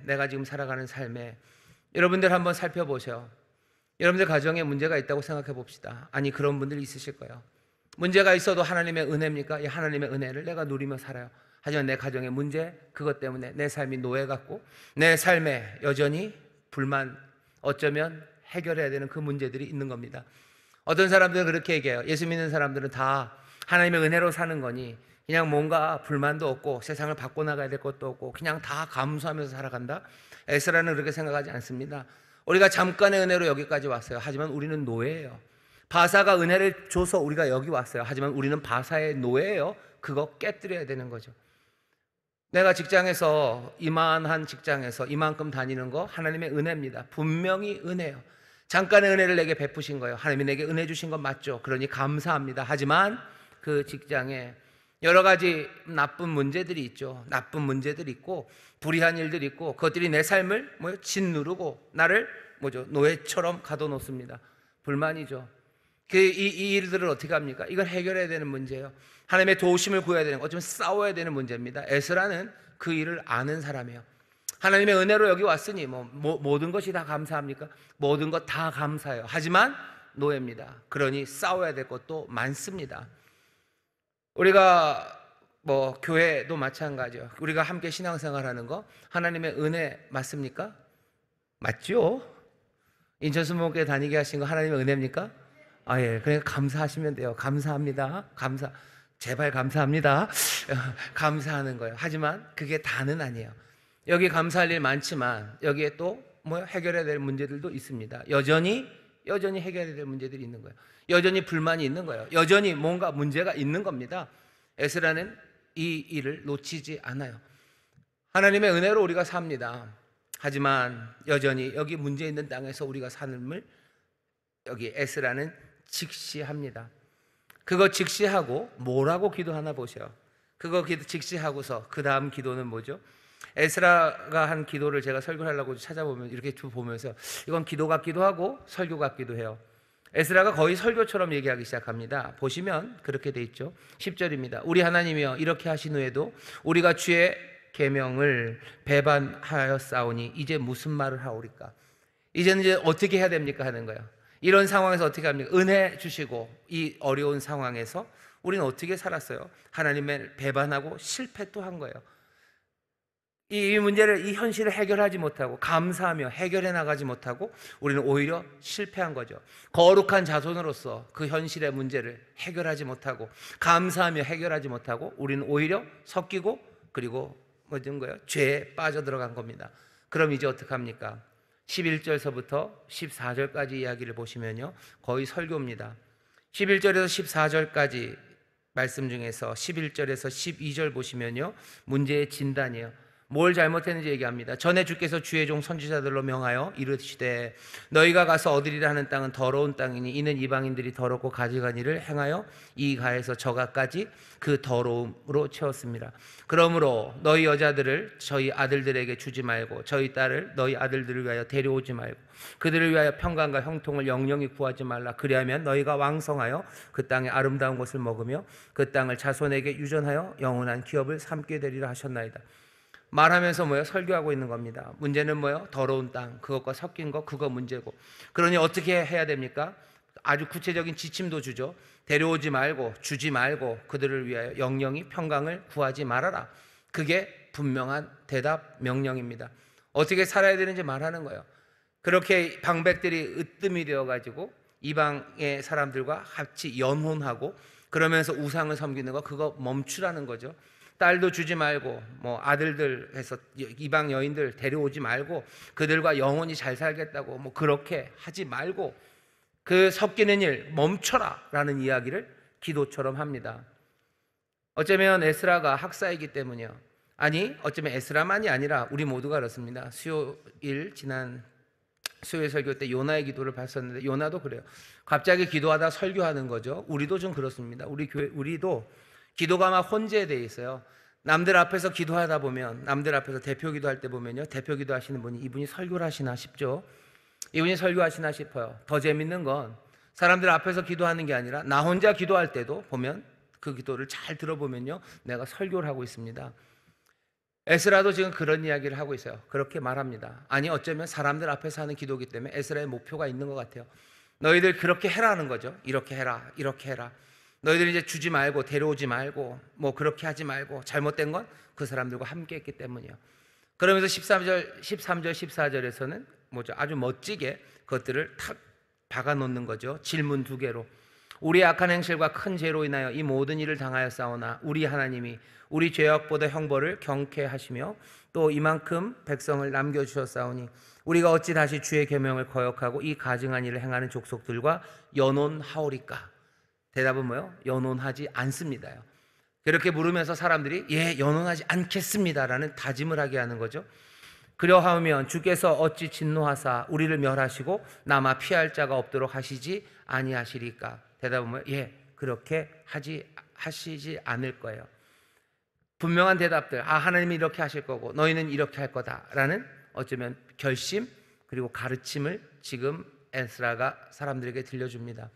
여러분들 한번 살펴보세요. 여러분들 가정에 문제가 있다고 생각해 봅시다. 아니, 그런 분들이 있으실 거예요. 문제가 있어도 하나님의 은혜입니까? 이 하나님의 은혜를 내가 누리며 살아요. 하지만 내 가정의 문제, 그것 때문에 내 삶이 노예 같고 내 삶에 여전히 불만, 어쩌면 해결해야 되는 그 문제들이 있는 겁니다. 어떤 사람들은 그렇게 얘기해요. 예수 믿는 사람들은 다 하나님의 은혜로 사는 거니 그냥 뭔가 불만도 없고 세상을 바꿔나가야 될 것도 없고 그냥 다 감수하면서 살아간다? 에스라는 그렇게 생각하지 않습니다. 우리가 잠깐의 은혜로 여기까지 왔어요. 하지만 우리는 노예예요. 바사가 은혜를 줘서 우리가 여기 왔어요. 하지만 우리는 바사의 노예예요. 그거 깨뜨려야 되는 거죠. 내가 직장에서 이만한 직장에서 이만큼 다니는 거 하나님의 은혜입니다. 분명히 은혜예요. 잠깐의 은혜를 내게 베푸신 거예요. 하나님이 내게 은혜 주신 건 맞죠. 그러니 감사합니다. 하지만 그 직장에 여러 가지 나쁜 문제들이 있죠. 나쁜 문제들이 있고 불의한 일들이 있고 그것들이 내 삶을 짓누르고 나를 노예처럼 가둬놓습니다. 불만이죠. 이 일들을 어떻게 합니까? 이건 해결해야 되는 문제예요. 하나님의 도우심을 구해야 되는 거, 어쩌면 싸워야 되는 문제입니다. 에스라는 그 일을 아는 사람이에요. 하나님의 은혜로 여기 왔으니 모든 것이 다 감사합니까? 모든 것 다 감사해요. 하지만 노예입니다. 그러니 싸워야 될 것도 많습니다. 우리가 뭐 교회도 마찬가지요. 우리가 함께 신앙생활하는 거 하나님의 은혜 맞습니까? 맞죠? 인천수목교회 다니게 하신 거 하나님의 은혜입니까? 아, 예. 그러니까 감사하시면 돼요. 감사합니다. 제발 감사합니다. 감사하는 거예요. 하지만 그게 다는 아니에요. 여기 감사할 일 많지만 여기에 또 뭐 해결해야 될 문제들도 있습니다. 여전히 해결해야 될 문제들이 있는 거예요. 여전히 불만이 있는 거예요. 여전히 뭔가 문제가 있는 겁니다. 에스라는 이 일을 놓치지 않아요. 하나님의 은혜로 우리가 삽니다. 하지만 여전히 여기 문제 있는 땅에서 우리가 삶을 여기 에스라는 직시합니다. 그거 직시하고 뭐라고 기도하나 보세요. 그거 직시하고서 그 다음 기도는 뭐죠? 에스라가 한 기도를 제가 설교하려고 찾아보면 이렇게 보면서 이건 기도 같기도 하고 설교 같기도 해요. 에스라가 거의 설교처럼 얘기하기 시작합니다. 보시면 그렇게 돼 있죠. 10절입니다. 우리 하나님이여 이렇게 하신 후에도 우리가 주의 계명을 배반하였사오니 이제 무슨 말을 하오리까? 이제는 이제 어떻게 해야 됩니까? 하는 거예요. 이런 상황에서 어떻게 합니까? 은혜 주시고 이 어려운 상황에서 우리는 어떻게 살았어요? 하나님을 배반하고 실패 또 한 거예요. 이 문제를, 이 현실을 해결하지 못하고 감사하며 해결해 나가지 못하고 우리는 오히려 실패한 거죠. 거룩한 자손으로서 그 현실의 문제를 해결하지 못하고 감사하며 해결하지 못하고 우리는 오히려 섞이고 그리고 뭐든 거예요? 죄에 빠져들어간 겁니다. 그럼 이제 어떡합니까? 11절서부터 14절까지 이야기를 보시면요, 거의 설교입니다. 11절에서 14절까지 말씀 중에서 11절에서 12절 보시면요, 문제의 진단이에요. 뭘 잘못했는지 얘기합니다. 전에 주께서 주의 종 선지자들로 명하여 이르시되 너희가 가서 얻으리라 하는 땅은 더러운 땅이니 이는 이방인들이 더럽고 가증한 일을 행하여 이 가에서 저가까지 그 더러움으로 채웠습니다. 그러므로 너희 여자들을 저희 아들들에게 주지 말고 저희 딸을 너희 아들들을 위하여 데려오지 말고 그들을 위하여 평강과 형통을 영영히 구하지 말라. 그리하면 너희가 왕성하여 그 땅의 아름다운 것을 먹으며 그 땅을 자손에게 유전하여 영원한 기업을 삼게 되리라 하셨나이다. 말하면서 뭐예요? 설교하고 있는 겁니다. 문제는 뭐예요? 더러운 땅, 그것과 섞인 거, 그거 문제고. 그러니 어떻게 해야 됩니까? 아주 구체적인 지침도 주죠. 데려오지 말고, 주지 말고 그들을 위하여 영영히 평강을 구하지 말아라. 그게 분명한 대답 명령입니다. 어떻게 살아야 되는지 말하는 거예요. 그렇게 방백들이 으뜸이 되어가지고 이방의 사람들과 같이 연혼하고 그러면서 우상을 섬기는 거, 그거 멈추라는 거죠. 딸도 주지 말고 뭐 아들들 해서 이방 여인들 데려오지 말고 그들과 영원히 잘 살겠다고 뭐 그렇게 하지 말고 그 섞이는 일 멈춰라 라는 이야기를 기도처럼 합니다. 어쩌면 에스라가 학사이기 때문이요. 아니 어쩌면 에스라만이 아니라 우리 모두가 그렇습니다. 지난 수요일 설교 때 요나의 기도를 봤었는데 요나도 그래요. 갑자기 기도하다 설교하는 거죠. 우리도 좀 그렇습니다. 우리도 기도가 막 혼재되어 있어요. 남들 앞에서 기도하다 보면, 남들 앞에서 대표 기도할 때 보면요, 대표 기도하시는 분이 이분이 설교를 하시나 싶죠. 이분이 설교하시나 싶어요. 더 재밌는 건 사람들 앞에서 기도하는 게 아니라 나 혼자 기도할 때도 보면 그 기도를 잘 들어보면요, 내가 설교를 하고 있습니다. 에스라도 지금 그런 이야기를 하고 있어요. 그렇게 말합니다. 아니 어쩌면 사람들 앞에서 하는 기도이기 때문에 에스라의 목표가 있는 것 같아요. 너희들 그렇게 해라는 거죠. 이렇게 해라, 이렇게 해라. 너희들이 이제 주지 말고 데려오지 말고 뭐 그렇게 하지 말고 잘못된 건 그 사람들과 함께 했기 때문이요. 그러면서 13절, 14절에서는 뭐죠? 아주 멋지게 그것들을 탁 박아놓는 거죠. 질문 2개로. 우리의 악한 행실과 큰 죄로 인하여 이 모든 일을 당하였사오나 우리 하나님이 우리 죄악보다 형벌을 경케 하시며 또 이만큼 백성을 남겨주셨사오니 우리가 어찌 다시 주의 계명을 거역하고 이 가증한 일을 행하는 족속들과 연혼하오리까? 대답은 뭐예요? 연혼하지 않습니다요. 그렇게 물으면서 사람들이 예, 연혼하지 않겠습니다라는 다짐을 하게 하는 거죠. 그러하면 주께서 어찌 진노하사 우리를 멸하시고 남아 피할 자가 없도록 하시지 아니하시리까? 대답은 뭐예요? 예, 그렇게 하시지 않을 거예요. 분명한 대답들. 하나님이 이렇게 하실 거고 너희는 이렇게 할 거다라는 어쩌면 결심 그리고 가르침을 지금 에스라가 사람들에게 들려줍니다.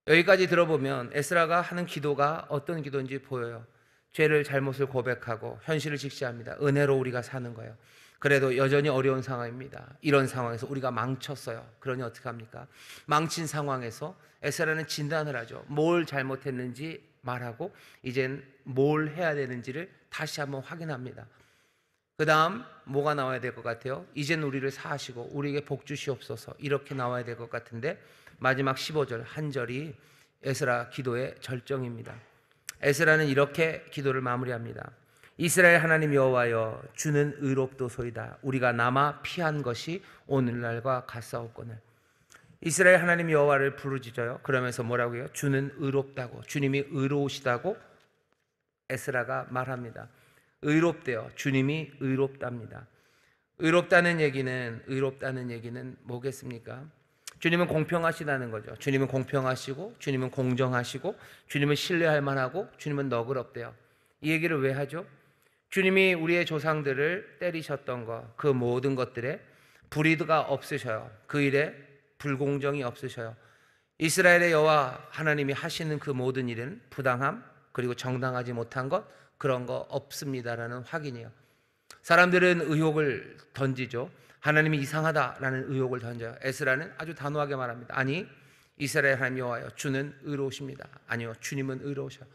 여기까지 들어보면 에스라가 하는 기도가 어떤 기도인지 보여요. 죄를 잘못을 고백하고 현실을 직시합니다. 은혜로 우리가 사는 거예요. 그래도 여전히 어려운 상황입니다. 이런 상황에서 우리가 망쳤어요. 그러니 어떻게 합니까? 망친 상황에서 에스라는 진단을 하죠. 뭘 잘못했는지 말하고 이젠 뭘 해야 되는지를 다시 한번 확인합니다. 그 다음 뭐가 나와야 될 것 같아요? 이젠 우리를 사하시고 우리에게 복 주시옵소서, 이렇게 나와야 될 것 같은데 마지막 15절 한 절이 에스라 기도의 절정입니다. 에스라는 이렇게 기도를 마무리합니다. 이스라엘 하나님 여호와여, 주는 의롭도소이다. 우리가 남아 피한 것이 오늘날과 같사옵거늘. 이스라엘 하나님 여호와를 부르짖어요. 그러면서 뭐라고 해요? 주는 의롭다고, 주님이 의로우시다고 에스라가 말합니다. 의롭대요. 주님이 의롭답니다. 의롭다는 얘기는 뭐겠습니까? 주님은 공평하시다는 거죠. 주님은 공평하시고, 주님은 공정하시고, 주님은 신뢰할 만하고, 주님은 너그럽대요. 이 얘기를 왜 하죠? 주님이 우리의 조상들을 때리셨던 것, 그 모든 것들에 불의가 없으셔요. 그 일에 불공정이 없으셔요. 이스라엘의 여호와 하나님이 하시는 그 모든 일은 부당함, 그리고 정당하지 못한 것, 그런 거 없습니다라는 확인이에요. 사람들은 의혹을 던지죠. 하나님이 이상하다라는 의혹을 던져요. 에스라는 아주 단호하게 말합니다. 아니, 이스라엘 하나님 여호와여, 주는 의로우십니다. 아니요, 주님은 의로우셔요.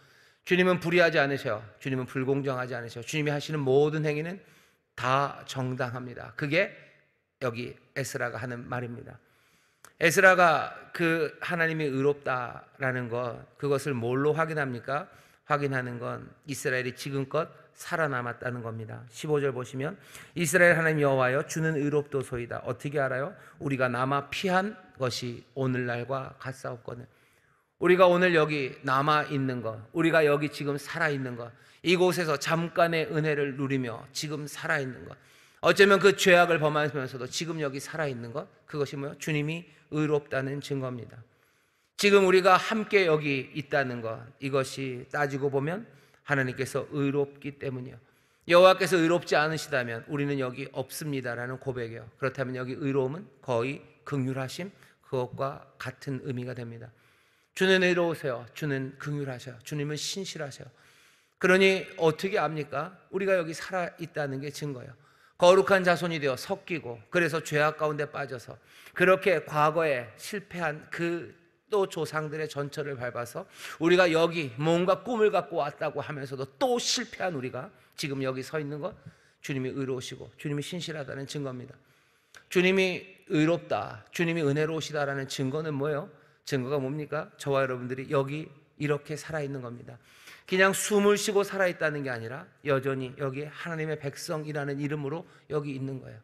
주님은 불의하지 않으셔요. 주님은 불공정하지 않으셔요. 주님이 하시는 모든 행위는 다 정당합니다. 그게 여기 에스라가 하는 말입니다. 에스라가 그 하나님이 의롭다라는 것, 그것을 뭘로 확인합니까? 확인하는 건 이스라엘이 지금껏 살아남았다는 겁니다. 15절 보시면 이스라엘 하나님 여호와여, 주는 의롭도소이다. 어떻게 알아요? 우리가 남아 피한 것이 오늘날과 같사옵거늘. 우리가 오늘 여기 남아 있는 것, 우리가 여기 지금 살아 있는 것, 이곳에서 잠깐의 은혜를 누리며 지금 살아 있는 것, 어쩌면 그 죄악을 범하면서도 지금 여기 살아 있는 것, 그것이 뭐예요? 주님이 의롭다는 증거입니다. 지금 우리가 함께 여기 있다는 것, 이것이 따지고 보면 하나님께서 의롭기 때문이요. 여호와께서 의롭지 않으시다면 우리는 여기 없습니다라는 고백이에요. 그렇다면 여기 의로움은 거의 긍휼하심, 그것과 같은 의미가 됩니다. 주는 의로우세요. 주는 긍휼하셔요. 주님은 신실하셔요. 그러니 어떻게 압니까? 우리가 여기 살아 있다는 게 증거예요. 거룩한 자손이 되어 섞이고, 그래서 죄악 가운데 빠져서 그렇게 과거에 실패한 그 또 조상들의 전철을 밟아서 우리가 여기 뭔가 꿈을 갖고 왔다고 하면서도 또 실패한 우리가 지금 여기 서 있는 것, 주님이 의로우시고 주님이 신실하다는 증거입니다. 주님이 의롭다, 주님이 은혜로우시다라는 증거는 뭐예요? 증거가 뭡니까? 저와 여러분들이 여기 이렇게 살아있는 겁니다. 그냥 숨을 쉬고 살아있다는 게 아니라 여전히 여기 하나님의 백성이라는 이름으로 여기 있는 거예요.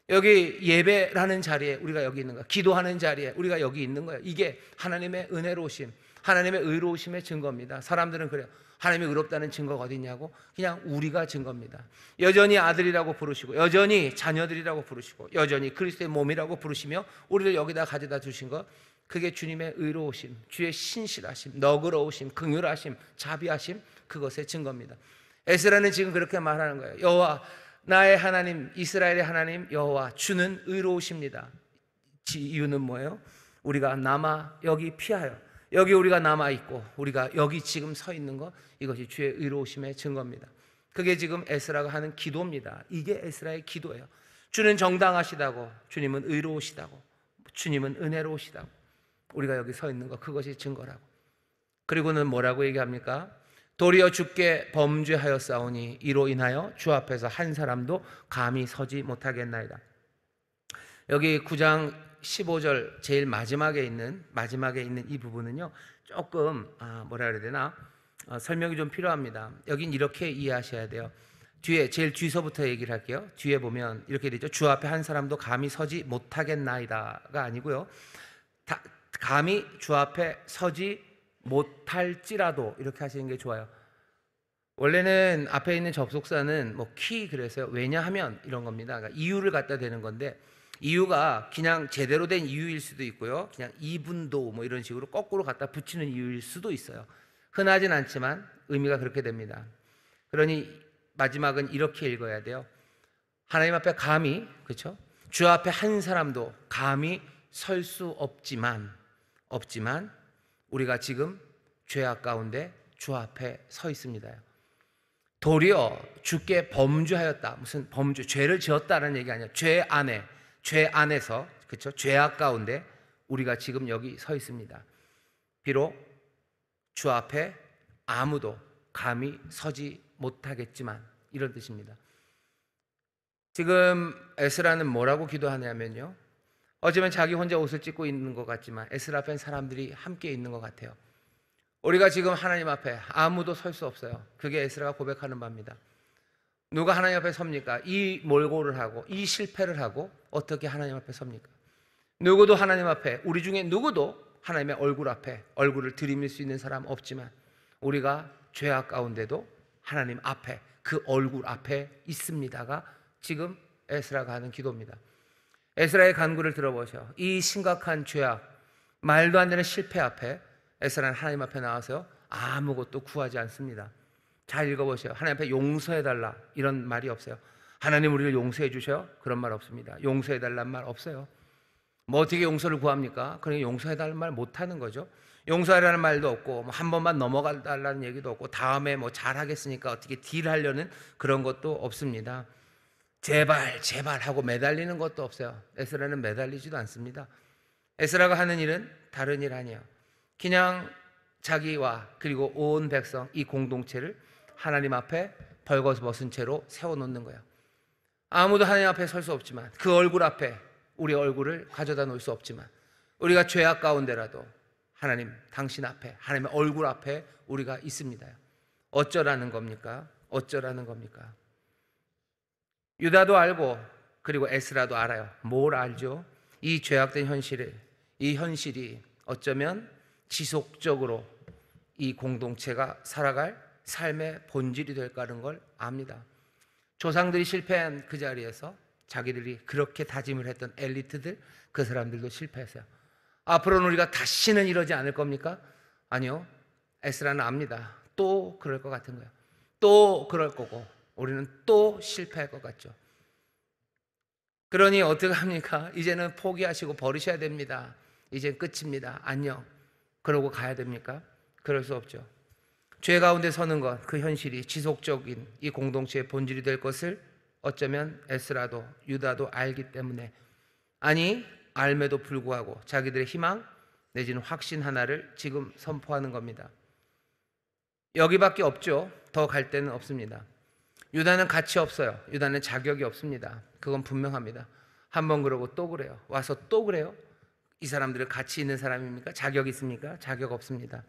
여기 예배라는 자리에 우리가 여기 있는 거예요. 기도하는 자리에 우리가 여기 있는 거예요. 이게 하나님의 은혜로우심, 하나님의 의로우심의 증거입니다. 사람들은 그래요. 하나님이 의롭다는 증거가 어디 있냐고? 그냥 우리가 증거입니다. 여전히 아들이라고 부르시고, 여전히 자녀들이라고 부르시고, 여전히 그리스도의 몸이라고 부르시며 우리를 여기다 가져다 주신 것, 그게 주님의 의로우심, 주의 신실하심, 너그러우심, 긍휼하심, 자비하심, 그것의 증거입니다. 에스라는 지금 그렇게 말하는 거예요. 여호와, 나의 하나님, 이스라엘의 하나님 여호와, 주는 의로우십니다. 이유는 뭐예요? 우리가 남아 여기 피하여, 여기 우리가 남아 있고 우리가 여기 지금 서 있는 것, 이것이 주의 의로우심의 증거입니다. 그게 지금 에스라가 하는 기도입니다. 이게 에스라의 기도예요. 주는 정당하시다고, 주님은 의로우시다고, 주님은 은혜로우시다고, 우리가 여기 서 있는 것, 그것이 증거라고. 그리고는 뭐라고 얘기합니까? 도리어 주께 범죄하였사오니 이로 인하여 주 앞에서 한 사람도 감히 서지 못하겠나이다. 여기 9장 15절 제일 마지막에 있는 이 부분은요, 조금 뭐라 그래야 되나, 설명이 좀 필요합니다. 여긴 이렇게 이해하셔야 돼요. 뒤에 제일 뒤서부터 얘기를 할게요. 뒤에 보면 이렇게 되죠. 주 앞에 한 사람도 감히 서지 못하겠나이다가 아니고요, 감히 주 앞에 서지 못할지라도, 이렇게 하시는 게 좋아요. 원래는 앞에 있는 접속사는 뭐 키 그래서요, 왜냐하면 이런 겁니다. 그러니까 이유를 갖다 대는 건데, 이유가 그냥 제대로 된 이유일 수도 있고요, 그냥 이분도 뭐 이런 식으로 거꾸로 갖다 붙이는 이유일 수도 있어요. 흔하진 않지만 의미가 그렇게 됩니다. 그러니 마지막은 이렇게 읽어야 돼요. 하나님 앞에 감히, 그렇죠? 주 앞에 한 사람도 감히 설 수 없지만 우리가 지금 죄악 가운데 주 앞에 서 있습니다. 도리어 주께 범죄하였다. 무슨 범죄, 죄를 지었다는 얘기 아니야. 죄 안에서, 그렇죠? 죄악 가운데 우리가 지금 여기 서 있습니다. 비록 주 앞에 아무도 감히 서지 못하겠지만, 이런 뜻입니다. 지금 에스라는 뭐라고 기도하냐면요, 어쩌면 자기 혼자 옷을 찢고 있는 것 같지만 에스라 앞엔 사람들이 함께 있는 것 같아요. 우리가 지금 하나님 앞에 아무도 설 수 없어요. 그게 에스라가 고백하는 바입니다. 누가 하나님 앞에 섭니까? 이 몰골을 하고 이 실패를 하고 어떻게 하나님 앞에 섭니까? 누구도 하나님 앞에, 우리 중에 누구도 하나님의 얼굴 앞에 얼굴을 들이밀 수 있는 사람 없지만, 우리가 죄악 가운데도 하나님 앞에, 그 얼굴 앞에 있습니다가 지금 에스라가 하는 기도입니다. 에스라의 간구를 들어보셔. 이 심각한 죄악, 말도 안 되는 실패 앞에 에스라는 하나님 앞에 나와서 아무것도 구하지 않습니다. 잘 읽어보세요. 하나님 앞에 용서해달라 이런 말이 없어요. 하나님 우리를 용서해 주셔, 그런 말 없습니다. 용서해달라는 말 없어요. 뭐 어떻게 용서를 구합니까? 그러니까 용서해달라는 말 못하는 거죠. 용서하라는 말도 없고, 한 번만 넘어가달라는 얘기도 없고, 다음에 뭐 잘하겠으니까 어떻게 딜하려는 그런 것도 없습니다. 제발 제발 하고 매달리는 것도 없어요. 에스라는 매달리지도 않습니다. 에스라가 하는 일은 다른 일 아니에요. 그냥 자기와 그리고 온 백성, 이 공동체를 하나님 앞에 벌거벗은 채로 세워놓는 거예요. 아무도 하나님 앞에 설 수 없지만, 그 얼굴 앞에 우리 얼굴을 가져다 놓을 수 없지만, 우리가 죄악 가운데라도 하나님, 당신 앞에, 하나님의 얼굴 앞에 우리가 있습니다. 어쩌라는 겁니까? 어쩌라는 겁니까? 유다도 알고 그리고 에스라도 알아요. 뭘 알죠? 이 죄악된 현실을, 이 현실이 어쩌면 지속적으로 이 공동체가 살아갈 삶의 본질이 될 거라는 걸 압니다. 조상들이 실패한 그 자리에서 자기들이 그렇게 다짐을 했던 엘리트들, 그 사람들도 실패했어요. 앞으로는 우리가 다시는 이러지 않을 겁니까? 아니요. 에스라는 압니다. 또 그럴 것 같은 거예요. 또 그럴 거고, 우리는 또 실패할 것 같죠. 그러니 어떻게 합니까? 이제는 포기하시고 버리셔야 됩니다. 이젠 끝입니다. 안녕. 그러고 가야 됩니까? 그럴 수 없죠. 죄 가운데 서는 것, 그 현실이 지속적인 이 공동체의 본질이 될 것을 어쩌면 에스라도 유다도 알기 때문에, 아니 알매도 불구하고 자기들의 희망 내지는 확신 하나를 지금 선포하는 겁니다. 여기밖에 없죠. 더 갈 데는 없습니다. 유다는 가치 없어요. 유다는 자격이 없습니다. 그건 분명합니다. 한 번 그러고 또 그래요. 와서 또 그래요. 이 사람들은 가치 있는 사람입니까? 자격 있습니까? 자격 없습니다.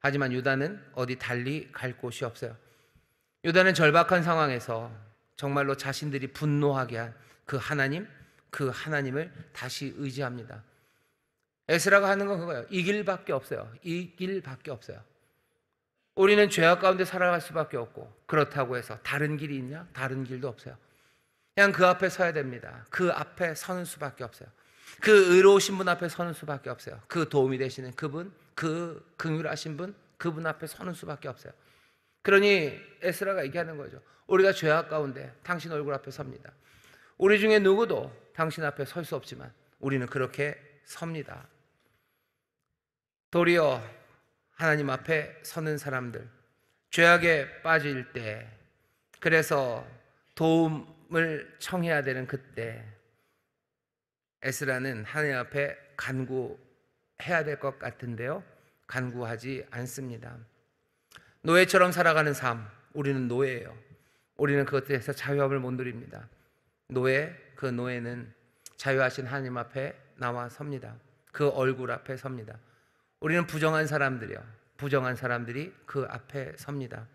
하지만 유다는 어디 달리 갈 곳이 없어요. 유다는 절박한 상황에서 정말로 자신들이 분노하게 한 그 하나님, 그 하나님을 다시 의지합니다. 에스라가 하는 건 그거예요. 이 길밖에 없어요. 이 길밖에 없어요. 우리는 죄악 가운데 살아갈 수밖에 없고, 그렇다고 해서 다른 길이 있냐? 다른 길도 없어요. 그냥 그 앞에 서야 됩니다. 그 앞에 서는 수밖에 없어요. 그 의로우신 분 앞에 서는 수밖에 없어요. 그 도움이 되시는 그분, 그 긍휼하신 분, 그분 앞에 서는 수밖에 없어요. 그러니 에스라가 얘기하는 거죠. 우리가 죄악 가운데 당신 얼굴 앞에 섭니다. 우리 중에 누구도 당신 앞에 설 수 없지만 우리는 그렇게 섭니다. 도리어 하나님 앞에 서는 사람들, 죄악에 빠질 때, 그래서 도움을 청해야 되는 그때, 에스라는 하나님 앞에 간구해야 될 것 같은데요, 간구하지 않습니다. 노예처럼 살아가는 삶, 우리는 노예예요. 우리는 그것에서 자유함을 못 누립니다. 노예, 그 노예는 자유하신 하나님 앞에 나와 섭니다. 그 얼굴 앞에 섭니다. 우리는 부정한 사람들이요, 부정한 사람들이 그 앞에 섭니다.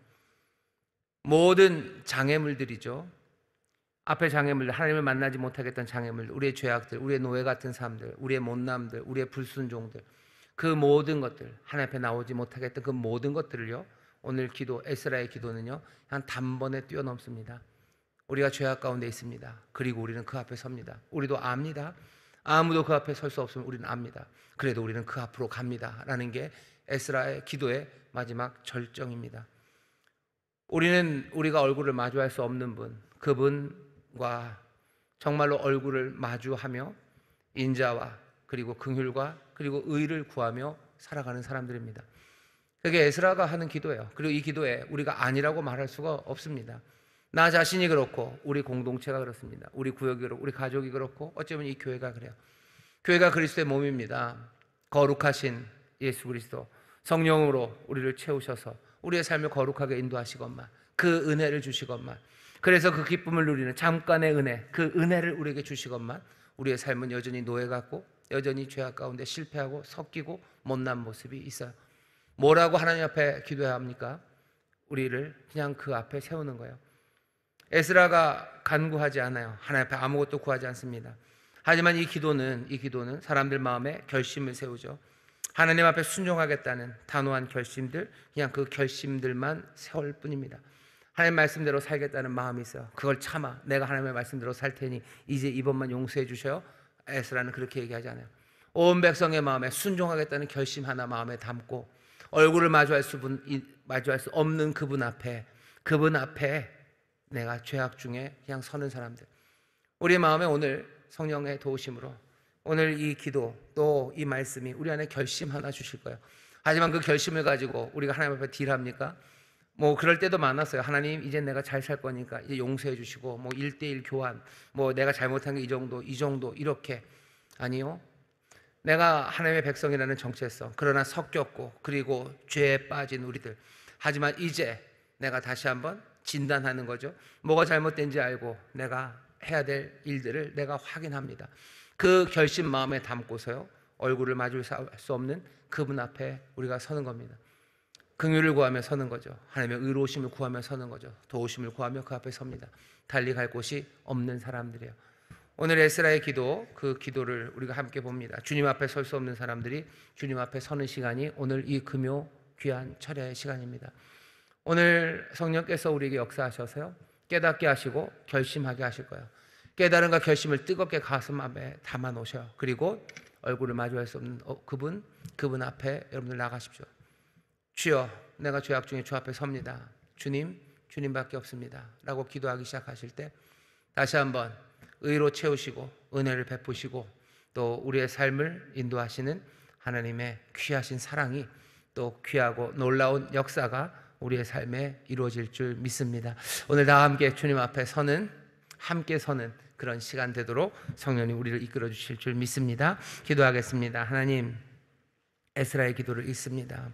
모든 장애물들이죠. 앞에 장애물들, 하나님을 만나지 못하겠던 장애물들, 우리의 죄악들, 우리의 노예 같은 삶들, 우리의 못남들, 우리의 불순종들, 그 모든 것들, 하나님 앞에 나오지 못하겠던 그 모든 것들을요, 오늘 기도, 에스라의 기도는요, 한 단번에 뛰어넘습니다. 우리가 죄악 가운데 있습니다. 그리고 우리는 그 앞에 섭니다. 우리도 압니다. 아무도 그 앞에 설 수 없으면 우리는 압니다. 그래도 우리는 그 앞으로 갑니다. 라는 게 에스라의 기도의 마지막 절정입니다. 우리는 우리가 얼굴을 마주할 수 없는 분, 그분과 정말로 얼굴을 마주하며 인자와 그리고 긍휼과 그리고 의를 구하며 살아가는 사람들입니다. 그게 에스라가 하는 기도예요. 그리고 이 기도에 우리가 아니라고 말할 수가 없습니다. 나 자신이 그렇고 우리 공동체가 그렇습니다. 우리 구역이 그렇고 우리 가족이 그렇고 어쩌면 이 교회가 그래요. 교회가 그리스도의 몸입니다. 거룩하신 예수 그리스도 성령으로 우리를 채우셔서 우리의 삶을 거룩하게 인도하시건만, 그 은혜를 주시건만, 그래서 그 기쁨을 누리는 잠깐의 은혜, 그 은혜를 우리에게 주시건만, 우리의 삶은 여전히 노예 같고 여전히 죄악 가운데 실패하고 섞이고 못난 모습이 있어요. 뭐라고 하나님 앞에 기도해야 합니까? 우리를 그냥 그 앞에 세우는 거예요. 에스라가 간구하지 않아요. 하나님 앞에 아무것도 구하지 않습니다. 하지만 이 기도는 사람들 마음에 결심을 세우죠. 하나님 앞에 순종하겠다는 단호한 결심들, 그냥 그 결심들만 세울 뿐입니다. 하나님 말씀대로 살겠다는 마음이 있어요. 그걸 참아, 내가 하나님의 말씀대로 살 테니 이제 이번만 용서해 주셔요. 에스라는 그렇게 얘기하지 않아요. 온 백성의 마음에 순종하겠다는 결심 하나 마음에 담고 얼굴을 마주할 수 없는 그분 앞에 내가 죄악 중에 그냥 서는 사람들, 우리 마음에 오늘 성령의 도우심으로 오늘 이 기도 또 이 말씀이 우리 안에 결심 하나 주실 거예요. 하지만 그 결심을 가지고 우리가 하나님 앞에 딜합니까? 뭐 그럴 때도 많았어요. 하나님 이제 내가 잘 살 거니까 이제 용서해 주시고 뭐 1대1 교환, 뭐 내가 잘못한 게 이 정도 이렇게. 아니요, 내가 하나님의 백성이라는 정체성, 그러나 섞였고 그리고 죄에 빠진 우리들, 하지만 이제 내가 다시 한번 진단하는 거죠. 뭐가 잘못된지 알고 내가 해야 될 일들을 내가 확인합니다. 그 결심 마음에 담고서요, 얼굴을 마주할 수 없는 그분 앞에 우리가 서는 겁니다. 긍휼을 구하며 서는 거죠. 하나님의 의로우심을 구하며 서는 거죠. 도우심을 구하며 그 앞에 섭니다. 달리 갈 곳이 없는 사람들이에요. 오늘 에스라의 기도, 그 기도를 우리가 함께 봅니다. 주님 앞에 설 수 없는 사람들이 주님 앞에 서는 시간이 오늘 이 금요 귀한 철야의 시간입니다. 오늘 성령께서 우리에게 역사하셔서요, 깨닫게 하시고 결심하게 하실 거예요. 깨달음과 결심을 뜨겁게 가슴 앞에 담아 놓으셔요. 그리고 얼굴을 마주할 수 없는 그분 앞에 여러분들 나가십시오. 주여, 내가 죄악 중에 주 앞에 섭니다. 주님밖에 없습니다 라고 기도하기 시작하실 때 다시 한번 의로 채우시고 은혜를 베푸시고 또 우리의 삶을 인도하시는 하나님의 귀하신 사랑이 또 귀하고 놀라운 역사가 우리의 삶에 이루어질 줄 믿습니다. 오늘 다 함께 주님 앞에 함께 서는 그런 시간 되도록 성령님 우리를 이끌어 주실 줄 믿습니다. 기도하겠습니다. 하나님, 에스라의 기도를 읽습니다.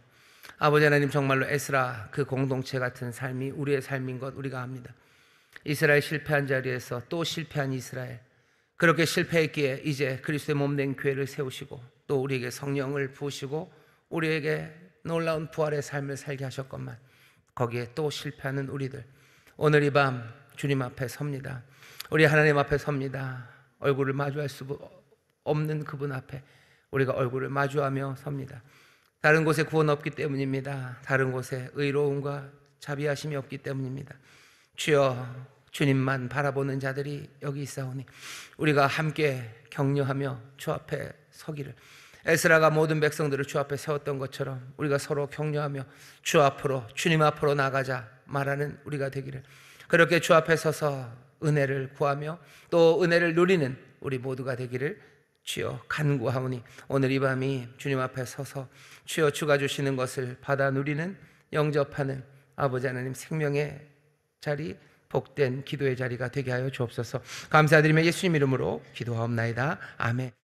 아버지 하나님, 정말로 에스라 그 공동체 같은 삶이 우리의 삶인 것 우리가 압니다. 이스라엘 실패한 자리에서 또 실패한 이스라엘, 그렇게 실패했기에 이제 그리스도의 몸된 교회를 세우시고 또 우리에게 성령을 부으시고 우리에게 놀라운 부활의 삶을 살게 하셨건만 거기에 또 실패하는 우리들, 오늘 이 밤 주님 앞에 섭니다. 우리 하나님 앞에 섭니다. 얼굴을 마주할 수 없는 그분 앞에 우리가 얼굴을 마주하며 섭니다. 다른 곳에 구원 없기 때문입니다. 다른 곳에 의로움과 자비하심이 없기 때문입니다. 주여, 주님만 바라보는 자들이 여기 있사오니 우리가 함께 격려하며 주 앞에 서기를, 에스라가 모든 백성들을 주 앞에 세웠던 것처럼 우리가 서로 격려하며 주 앞으로, 주님 앞으로 나가자 말하는 우리가 되기를, 그렇게 주 앞에 서서 은혜를 구하며 또 은혜를 누리는 우리 모두가 되기를 주여 간구하오니 오늘 이 밤이 주님 앞에 서서 주여 주가 주시는 것을 받아 누리는, 영접하는 아버지 하나님 생명의 자리, 복된 기도의 자리가 되게 하여 주옵소서. 감사드리며 예수님 이름으로 기도하옵나이다. 아멘.